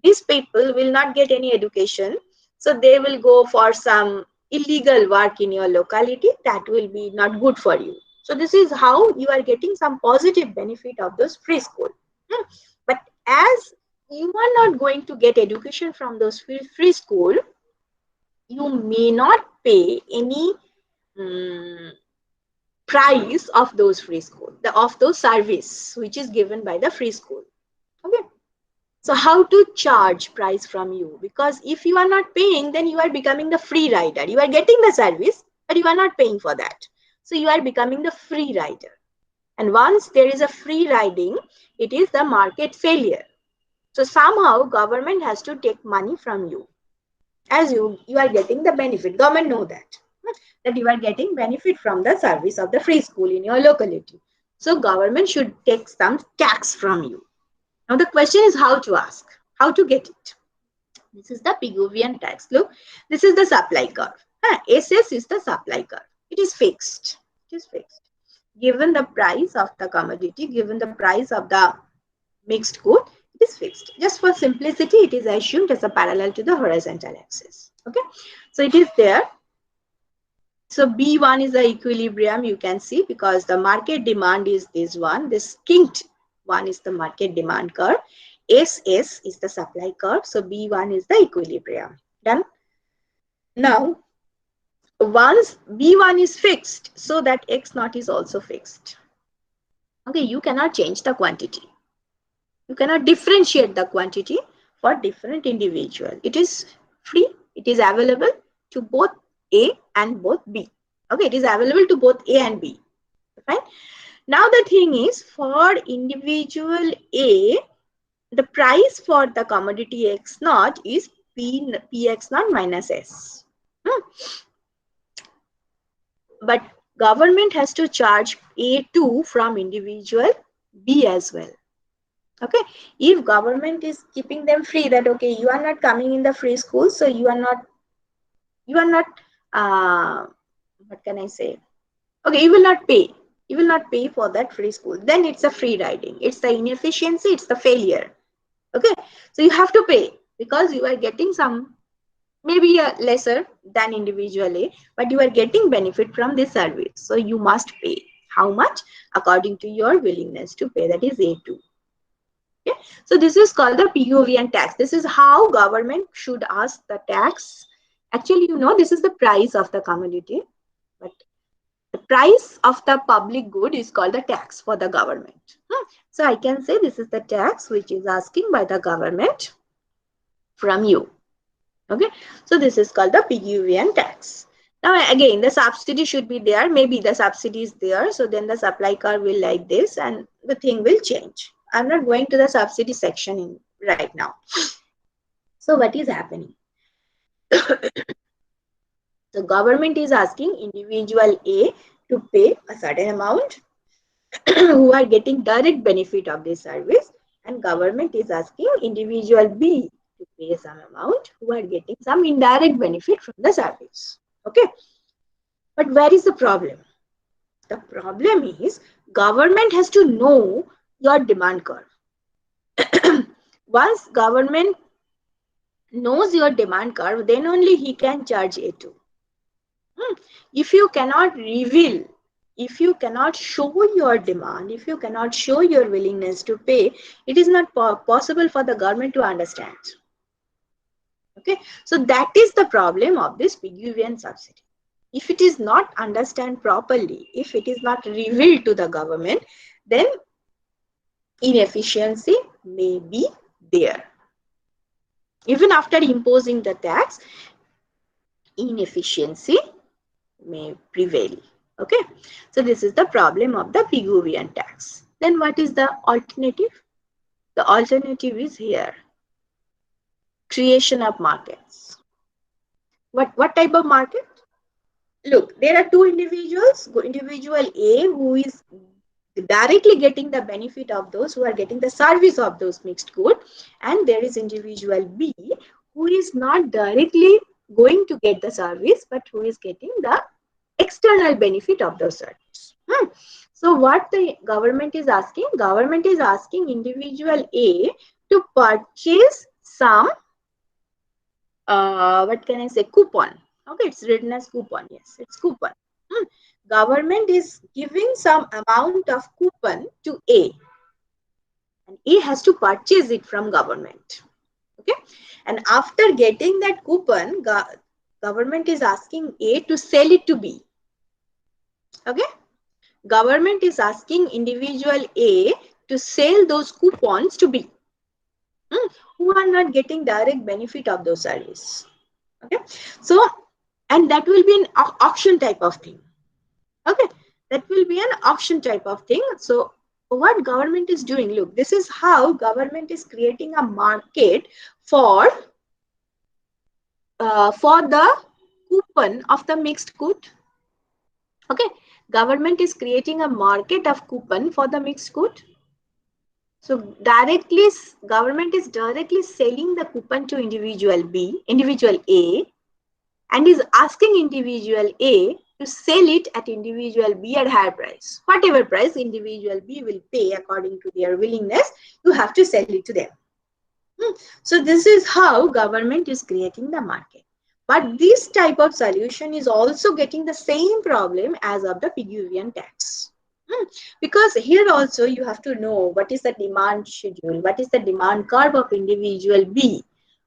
these people will not get any education. So they will go for some illegal work in your locality. That will be not good for you. So this is how you are getting some positive benefit of those free school. But as you are not going to get education from those free school, you may not pay any price of those free school, of those service which is given by the free school. Okay. So how to charge price from you? Because if you are not paying, then you are becoming the free rider. You are getting the service, but you are not paying for that. So you are becoming the free rider. And once there is a free riding, it is the market failure. So somehow government has to take money from you. As you are getting the benefit. Government know that. that you are getting benefit from the service of the free school in your locality. So government should take some tax from you. Now the question is how to ask, how to get it. This is the Pigouvian tax. Look, this is the supply curve. SS is the supply curve. It is fixed. It is fixed. Given the price of the commodity, given the price of the mixed good, it is fixed. Just for simplicity, it is assumed as a parallel to the horizontal axis. Okay, so it is there. So B1 is the equilibrium, you can see, because the market demand is this one. This kinked one is the market demand curve. SS is the supply curve. So B1 is the equilibrium. Done. Now, once B1 is fixed, so that X naught is also fixed. Okay, you cannot change the quantity. You cannot differentiate the quantity for different individual. It is free. It is available to both A and both B. Okay, it is available to both A and B. Fine. Now the thing is, for individual A, the price for the commodity X naught is Px naught minus S. But government has to charge A2 from individual B as well. Okay, if government is keeping them free, that okay, you are not coming in the free school, so you are not what can I say, okay, you will not pay for that free school, then it's a free riding, it's the inefficiency, it's the failure. Okay, so you have to pay because you are getting some, maybe a lesser than individual A, but you are getting benefit from this service, so you must pay. How much? According to your willingness to pay, that is A2. Okay. So this is called the Pigouvian tax. This is how government should ask the tax. Actually, you know, this is the price of the commodity, but the price of the public good is called the tax for the government. So I can say this is the tax which is asking by the government from you. Okay. So this is called the Pigouvian tax. Now again, the subsidy should be there. Maybe the subsidy is there. So then the supply curve will like this and the thing will change. I'm not going to the subsidy section right now. So what is happening? The government is asking individual A to pay a certain amount who are getting direct benefit of this service, and government is asking individual B to pay some amount who are getting some indirect benefit from the service. Okay. But where is the problem? The problem is government has to know your demand curve. Once government knows your demand curve, then only he can charge A2. If you cannot reveal, if you cannot show your demand, if you cannot show your willingness to pay, it is not possible for the government to understand. Okay, so that is the problem of this Pigouvian subsidy. If it is not understood properly, if it is not revealed to the government, then inefficiency may be there. Even after imposing the tax, inefficiency may prevail. Okay, so this is the problem of the Pigouvian tax. Then what is the alternative? The alternative is here. Creation of markets. What type of market? Look, there are two individuals. Individual A who is directly getting the benefit of those who are getting the service of those mixed good, and there is individual B who is not directly going to get the service, but who is getting the external benefit of the service. So what the government is asking? Government is asking individual A to purchase some, what can I say, coupon. Okay, it's written as coupon. Yes, it's coupon. Government is giving some amount of coupon to A, and A has to purchase it from government. Okay, and after getting that coupon, government is asking A to sell it to B. Okay, government is asking individual A to sell those coupons to B, who are not getting direct benefit of those services. Okay, so, and that will be an auction type of thing. Okay, that will be an auction type of thing. So what government is doing, look, this is how government is creating a market for the coupon of the mixed good. Okay, government is creating a market of coupon for the mixed good. So directly, government is directly selling the coupon to individual B, individual A, and is asking individual A to sell it at individual B at higher price. Whatever price individual B will pay according to their willingness, you have to sell it to them. So this is how government is creating the market. But this type of solution is also getting the same problem as of the Pigouvian tax. Because here also you have to know what is the demand schedule, what is the demand curve of individual B.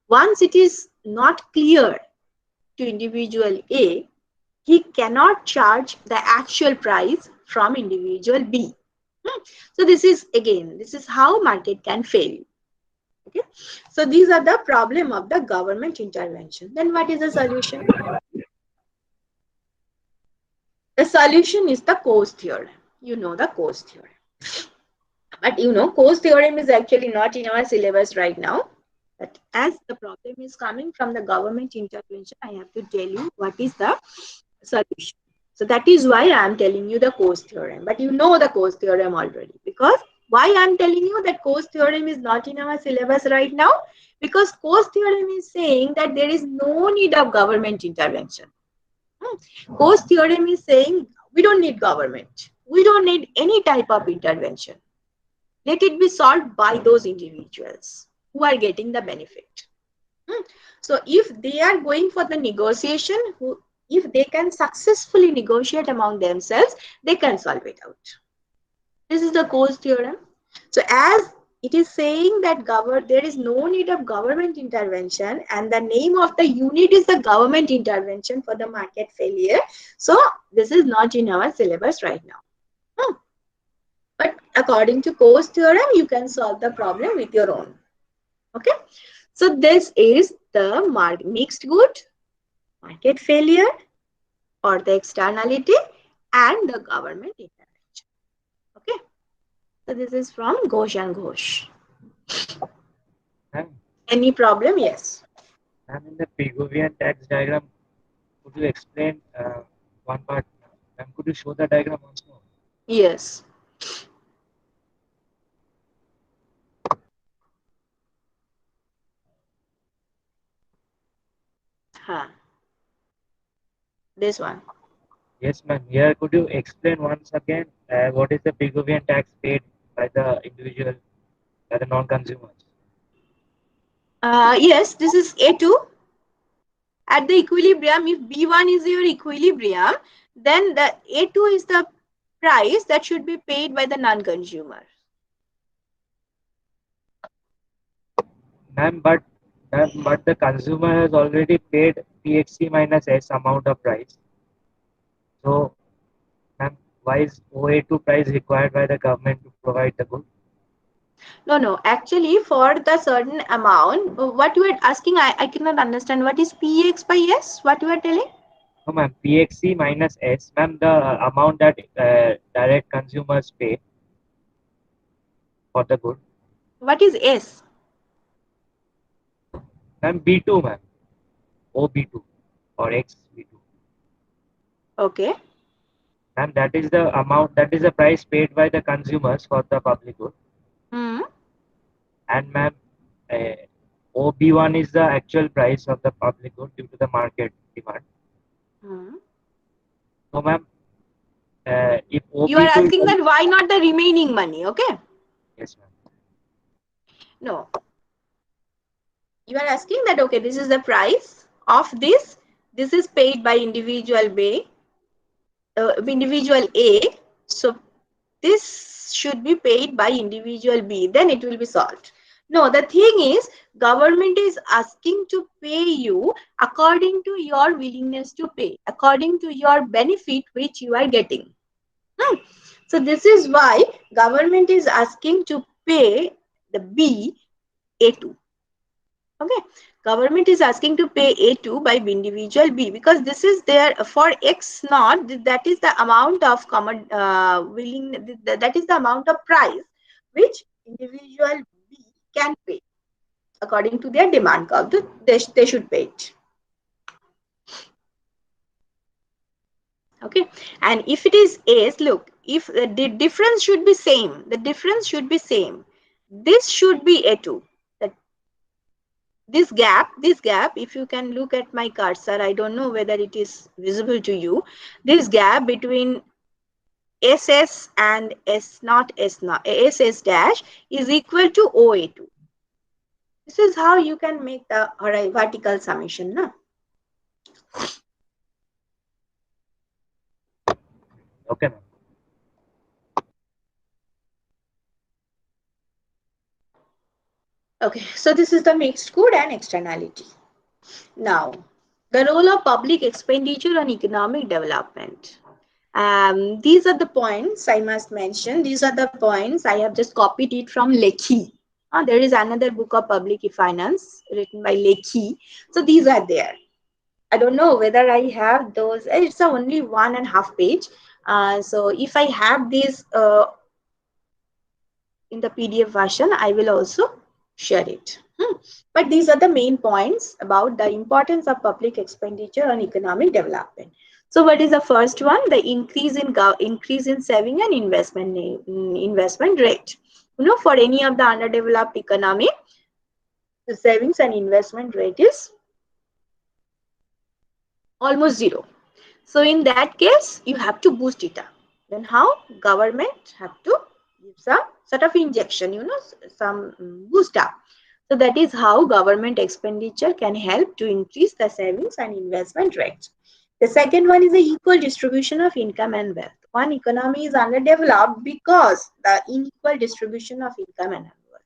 Once it is not clear to individual A, he cannot charge the actual price from individual B. So this is how market can fail. Okay, so these are the problem of the government intervention. Then what is the solution? The solution is the Coase theorem. You know the Coase theorem. But you know, Coase theorem is actually not in our syllabus right now. But as the problem is coming from the government intervention, I have to tell you what is the solution. So that is why I am telling you the Coase theorem. But you know the Coase theorem already. Because why I am telling you that Coase theorem is not in our syllabus right now? Because Coase theorem is saying that there is no need of government intervention. Coase theorem is saying we don't need government. We don't need any type of intervention. Let it be solved by those individuals who are getting the benefit. So if they are going for the negotiation, if they can successfully negotiate among themselves, they can solve it out. This is the Coase theorem. So as it is saying that there is no need of government intervention, and the name of the unit is the government intervention for the market failure. So this is not in our syllabus right now. But according to Coase theorem, you can solve the problem with your own. Okay. So this is the mixed good, market failure, or the externality, and the government intervention. Okay. So this is from Ghosh and Ghosh. Any problem? Yes. And in the Pigouvian tax diagram, could you explain one part? And could you show the diagram once more? Yes. Huh. This one. Yes, ma'am. Here, could you explain once again what is the Pigouvian tax paid by the individual, by the non-consumers? Yes, this is A2. At the equilibrium, if B1 is your equilibrium, then the A2 is the price that should be paid by the non-consumer. Ma'am, but the consumer has already paid PHC minus S amount of price. So, ma'am, why is OA2 price required by the government to provide the good? No. Actually, for the certain amount, what you are asking, I cannot understand. What is PX by S? What you are telling? No, ma'am, PXC minus S, ma'am, the amount that direct consumers pay for the good. What is S? Ma'am, B2, ma'am, OB2 or XB2. Okay. Ma'am, that is the amount, that is the price paid by the consumers for the public good. Hmm. And ma'am, OB1 is the actual price of the public good due to the market demand. Hmm. So, ma'am, if You are OB2 asking is, that why not the remaining money? Okay. yes, ma'am. No. You are asking that, okay, this is the price of this. This is paid by individual B, individual A. So this should be paid by individual B. Then it will be solved. No, the thing is, government is asking to pay you according to your willingness to pay, according to your benefit which you are getting. So this is why government is asking to pay the B A2. Okay, government is asking to pay A2 by individual B because this is there for X naught, that is the amount of common that is the amount of price which individual B can pay according to their demand curve. They should pay it. Okay, and if it is S, look, if the difference should be same, the difference should be same. This should be A2. That this gap, if you can look at my cursor, I don't know whether it is visible to you. This gap between SS and S not S not SS dash is equal to OA2. This is how you can make the vertical summation. No? Okay, ma'am. Okay, so this is the mixed good and externality. Now, the role of public expenditure on economic development. These are the points I must mention. These are the points I have just copied it from Lekhi. There is another book of public finance written by Lekhi. So these are there. I don't know whether I have those. It's only 1.5 page. So if I have these in the PDF version, I will also share it. But these are the main points about the importance of public expenditure on economic development. So what is the first one? The increase in saving and investment rate. For any of the underdeveloped economy, the savings and investment rate is almost zero. So in that case, you have to boost it up. Then how? Government have to give some sort of injection, some boost up. So that is how government expenditure can help to increase the savings and investment rates. The second one is the equal distribution of income and wealth. One economy is underdeveloped because the unequal distribution of income and wealth.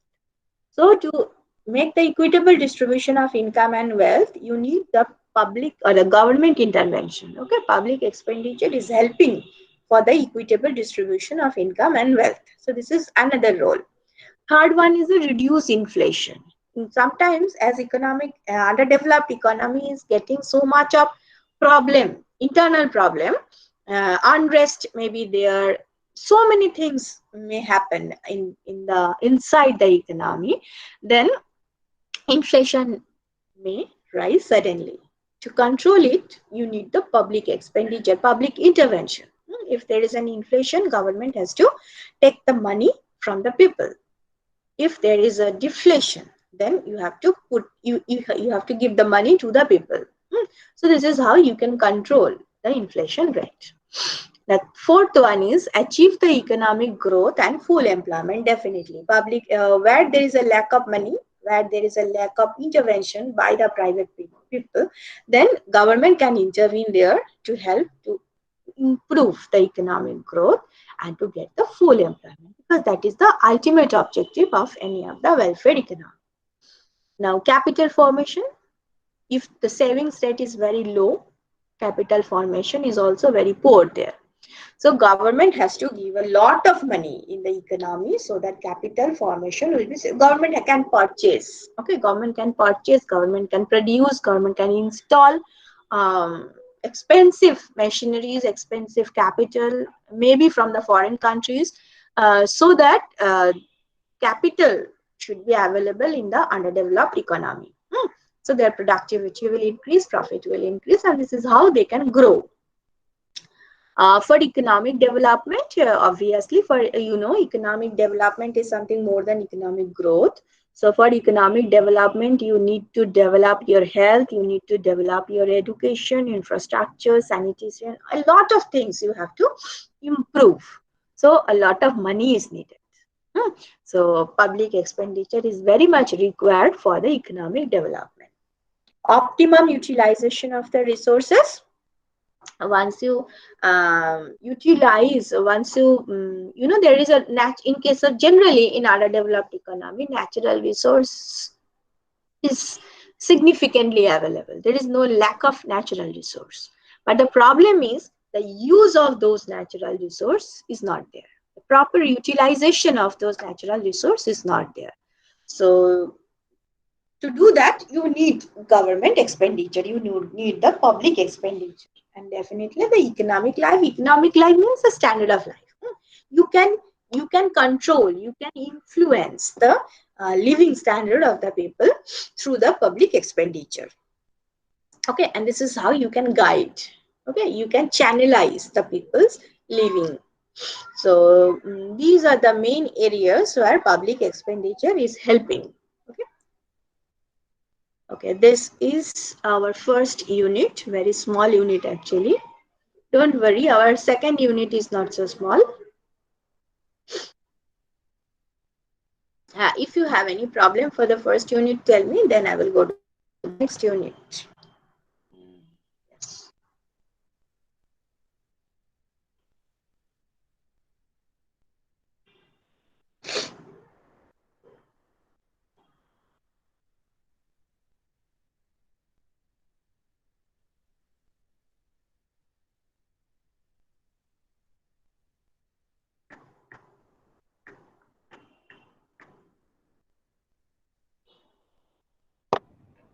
So to make the equitable distribution of income and wealth, you need the public or the government intervention. Okay, public expenditure is helping for the equitable distribution of income and wealth. So this is another role. Third one is the reduce inflation. Sometimes as underdeveloped economy is getting so much of problem, internal problem, unrest may be there, so many things may happen inside the economy, then inflation may rise suddenly. To control it, you need the public expenditure, public intervention. If there is an inflation, government has to take the money from the people. If there is a deflation, then you have to you have to give the money to the people. So this is how you can control the inflation rate. The fourth one is achieve the economic growth and full employment. Definitely public where there is a lack of money, where there is a lack of intervention by the private people, then government can intervene there to help to improve the economic growth and to get the full employment, because that is the ultimate objective of any of the welfare economy. Now, capital formation. If the savings rate is very low, capital formation is also very poor there. So government has to give a lot of money in the economy so that capital formation will be. Government can purchase. Okay, government can purchase, government can produce, government can install expensive machineries, expensive capital, maybe from the foreign countries, so that capital should be available in the underdeveloped economy. So their productivity will increase, profit will increase, and this is how they can grow. For economic development, obviously, for economic development is something more than economic growth. So for economic development, you need to develop your health, you need to develop your education, infrastructure, sanitation, a lot of things you have to improve. So a lot of money is needed. So public expenditure is very much required for the economic development. Optimum utilization of the resources. Once you utilize, once you there is a in case of generally in underdeveloped economy, natural resource is significantly available. There is no lack of natural resource, but the problem is the use of those natural resource is not there. The proper utilization of those natural resource is not there. So to do that, you need government expenditure, you need the public expenditure, and definitely the economic life. Economic life means the standard of life. You can control, you can influence the living standard of the people through the public expenditure. Okay, and this is how you can guide Okay, you can channelize the people's living. So these are the main areas where public expenditure is helping. Okay. Okay, this is our first unit, very small unit actually. Don't worry, our second unit is not so small. If you have any problem for the first unit, tell me, then I will go to the next unit. Yes.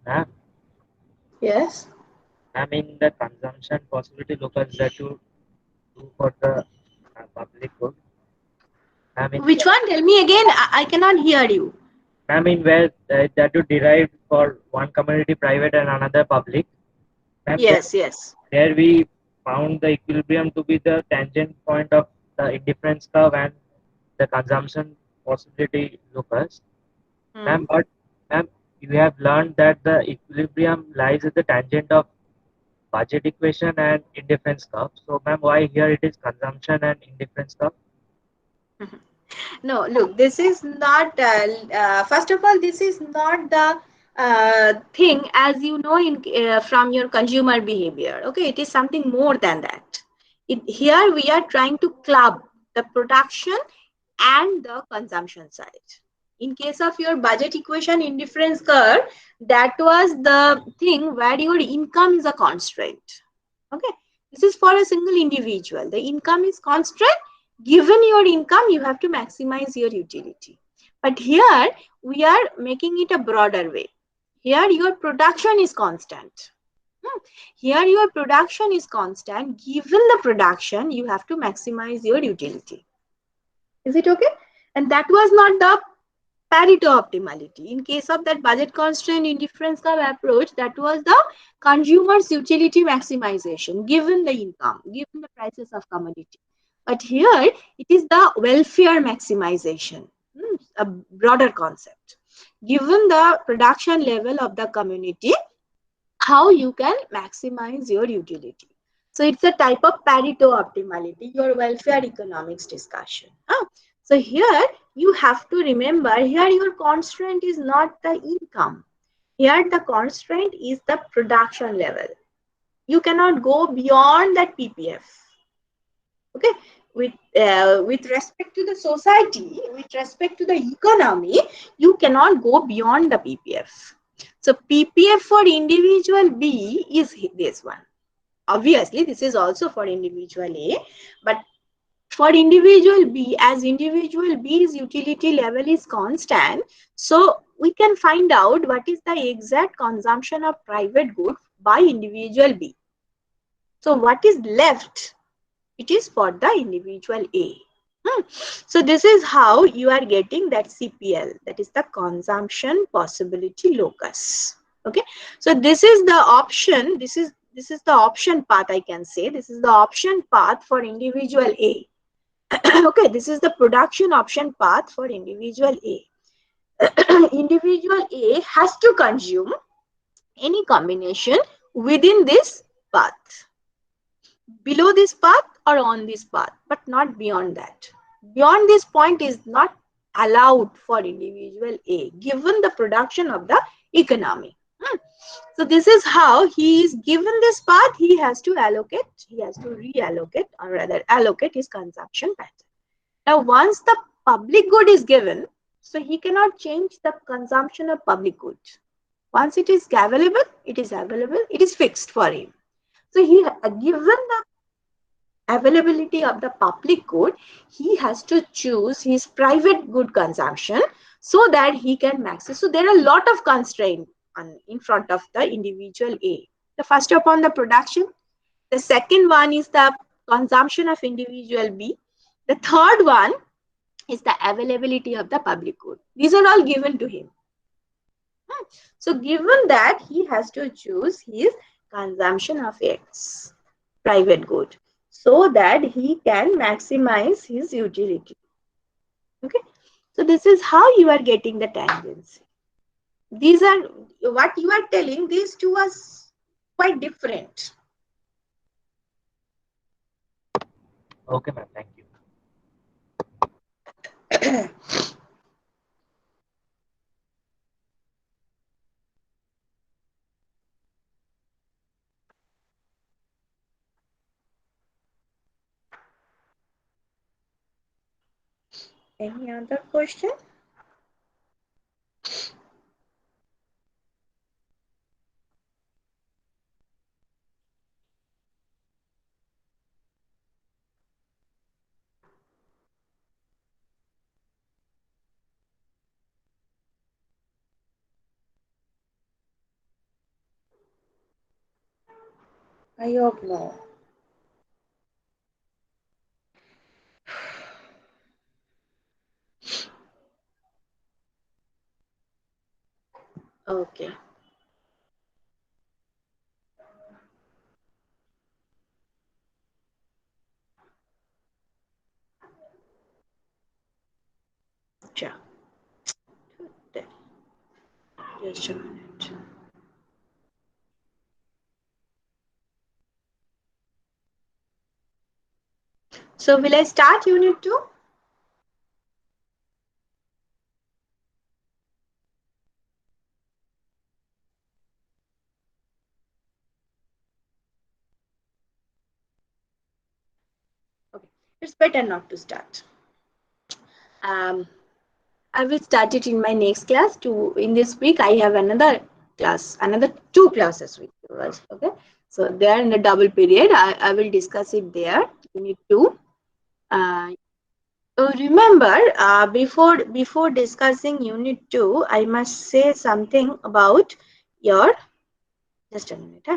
Ma'am, Yes. I mean the consumption possibility locals that you do for the public good. I mean, Which one? Tell me again. I cannot hear you. where that you derived for one community private and another public. Ma'am, Yes, yes. there we found the equilibrium to be the tangent point of the indifference curve and the consumption possibility locus. Hmm. Ma'am, but ma'am, you have learned that the equilibrium lies at the tangent of budget equation and indifference curve. So, ma'am, why here it is consumption and indifference curve? No, look, this is not, first of all, this is not the thing as you know from your consumer behavior. Okay, it is something more than that. Here we are trying to club the production and the consumption side. In case of your budget equation indifference curve, that was the thing where your income is a constraint. Okay, this is for a single individual. The income is constant. Given your income, you have to maximize your utility. But here we are making it a broader way. Here your production is constant. Here your production is constant. Given the production, you have to maximize your utility. Is it okay? And that was not the Pareto optimality. In case of that budget constraint indifference curve approach, that was the consumer's utility maximization given the income, given the prices of commodity. But here it is the welfare maximization, a broader concept. Given the production level of the community, how you can maximize your utility. So it's a type of Pareto optimality, your welfare economics discussion. So here you have to remember, here your constraint is not the income. Here the constraint is the production level. You cannot go beyond that PPF. Okay, with respect to the society, with respect to the economy, you cannot go beyond the PPF. So PPF for individual B is this one. Obviously, this is also for individual A, but for individual B, as individual B's utility level is constant, so we can find out what is the exact consumption of private goods by individual B. So what is left? It is for the individual A. So this is how you are getting that CPL, that is the consumption possibility locus. Okay, so this is the option. This is the option path. I can say this is the option path for individual A. Okay, this is the production option path for individual A. Individual A has to consume any combination within this path, below this path or on this path, but not beyond that. Beyond this point is not allowed for individual A, given the production of the economy. So this is how he is given this path, he has to reallocate or rather allocate his consumption pattern. Now, once the public good is given, so he cannot change the consumption of public good. Once it is available, it is fixed for him. So he, given the availability of the public good, he has to choose his private good consumption so that he can maximize. So there are a lot of constraints in front of the individual A. The first upon the production, the second one is the consumption of individual B. The third one is the availability of the public good. These are all given to him. So given that, he has to choose his consumption of X. private good, so that he can maximize his utility. Okay, so this is how you are getting the tangency. These are what you are telling, these two are quite different. Okay, ma'am. Thank you. Any other question? I hope no. Okay. Sure. Just a minute. So will I start unit 2? Okay, it's better not to start. I will start it in my next class. In this week, I have another class, another 2 classes with you. Okay, so they are in a double period. I will discuss it there. Unit 2. Remember, before discussing unit 2, I must say something about your. Just a minute.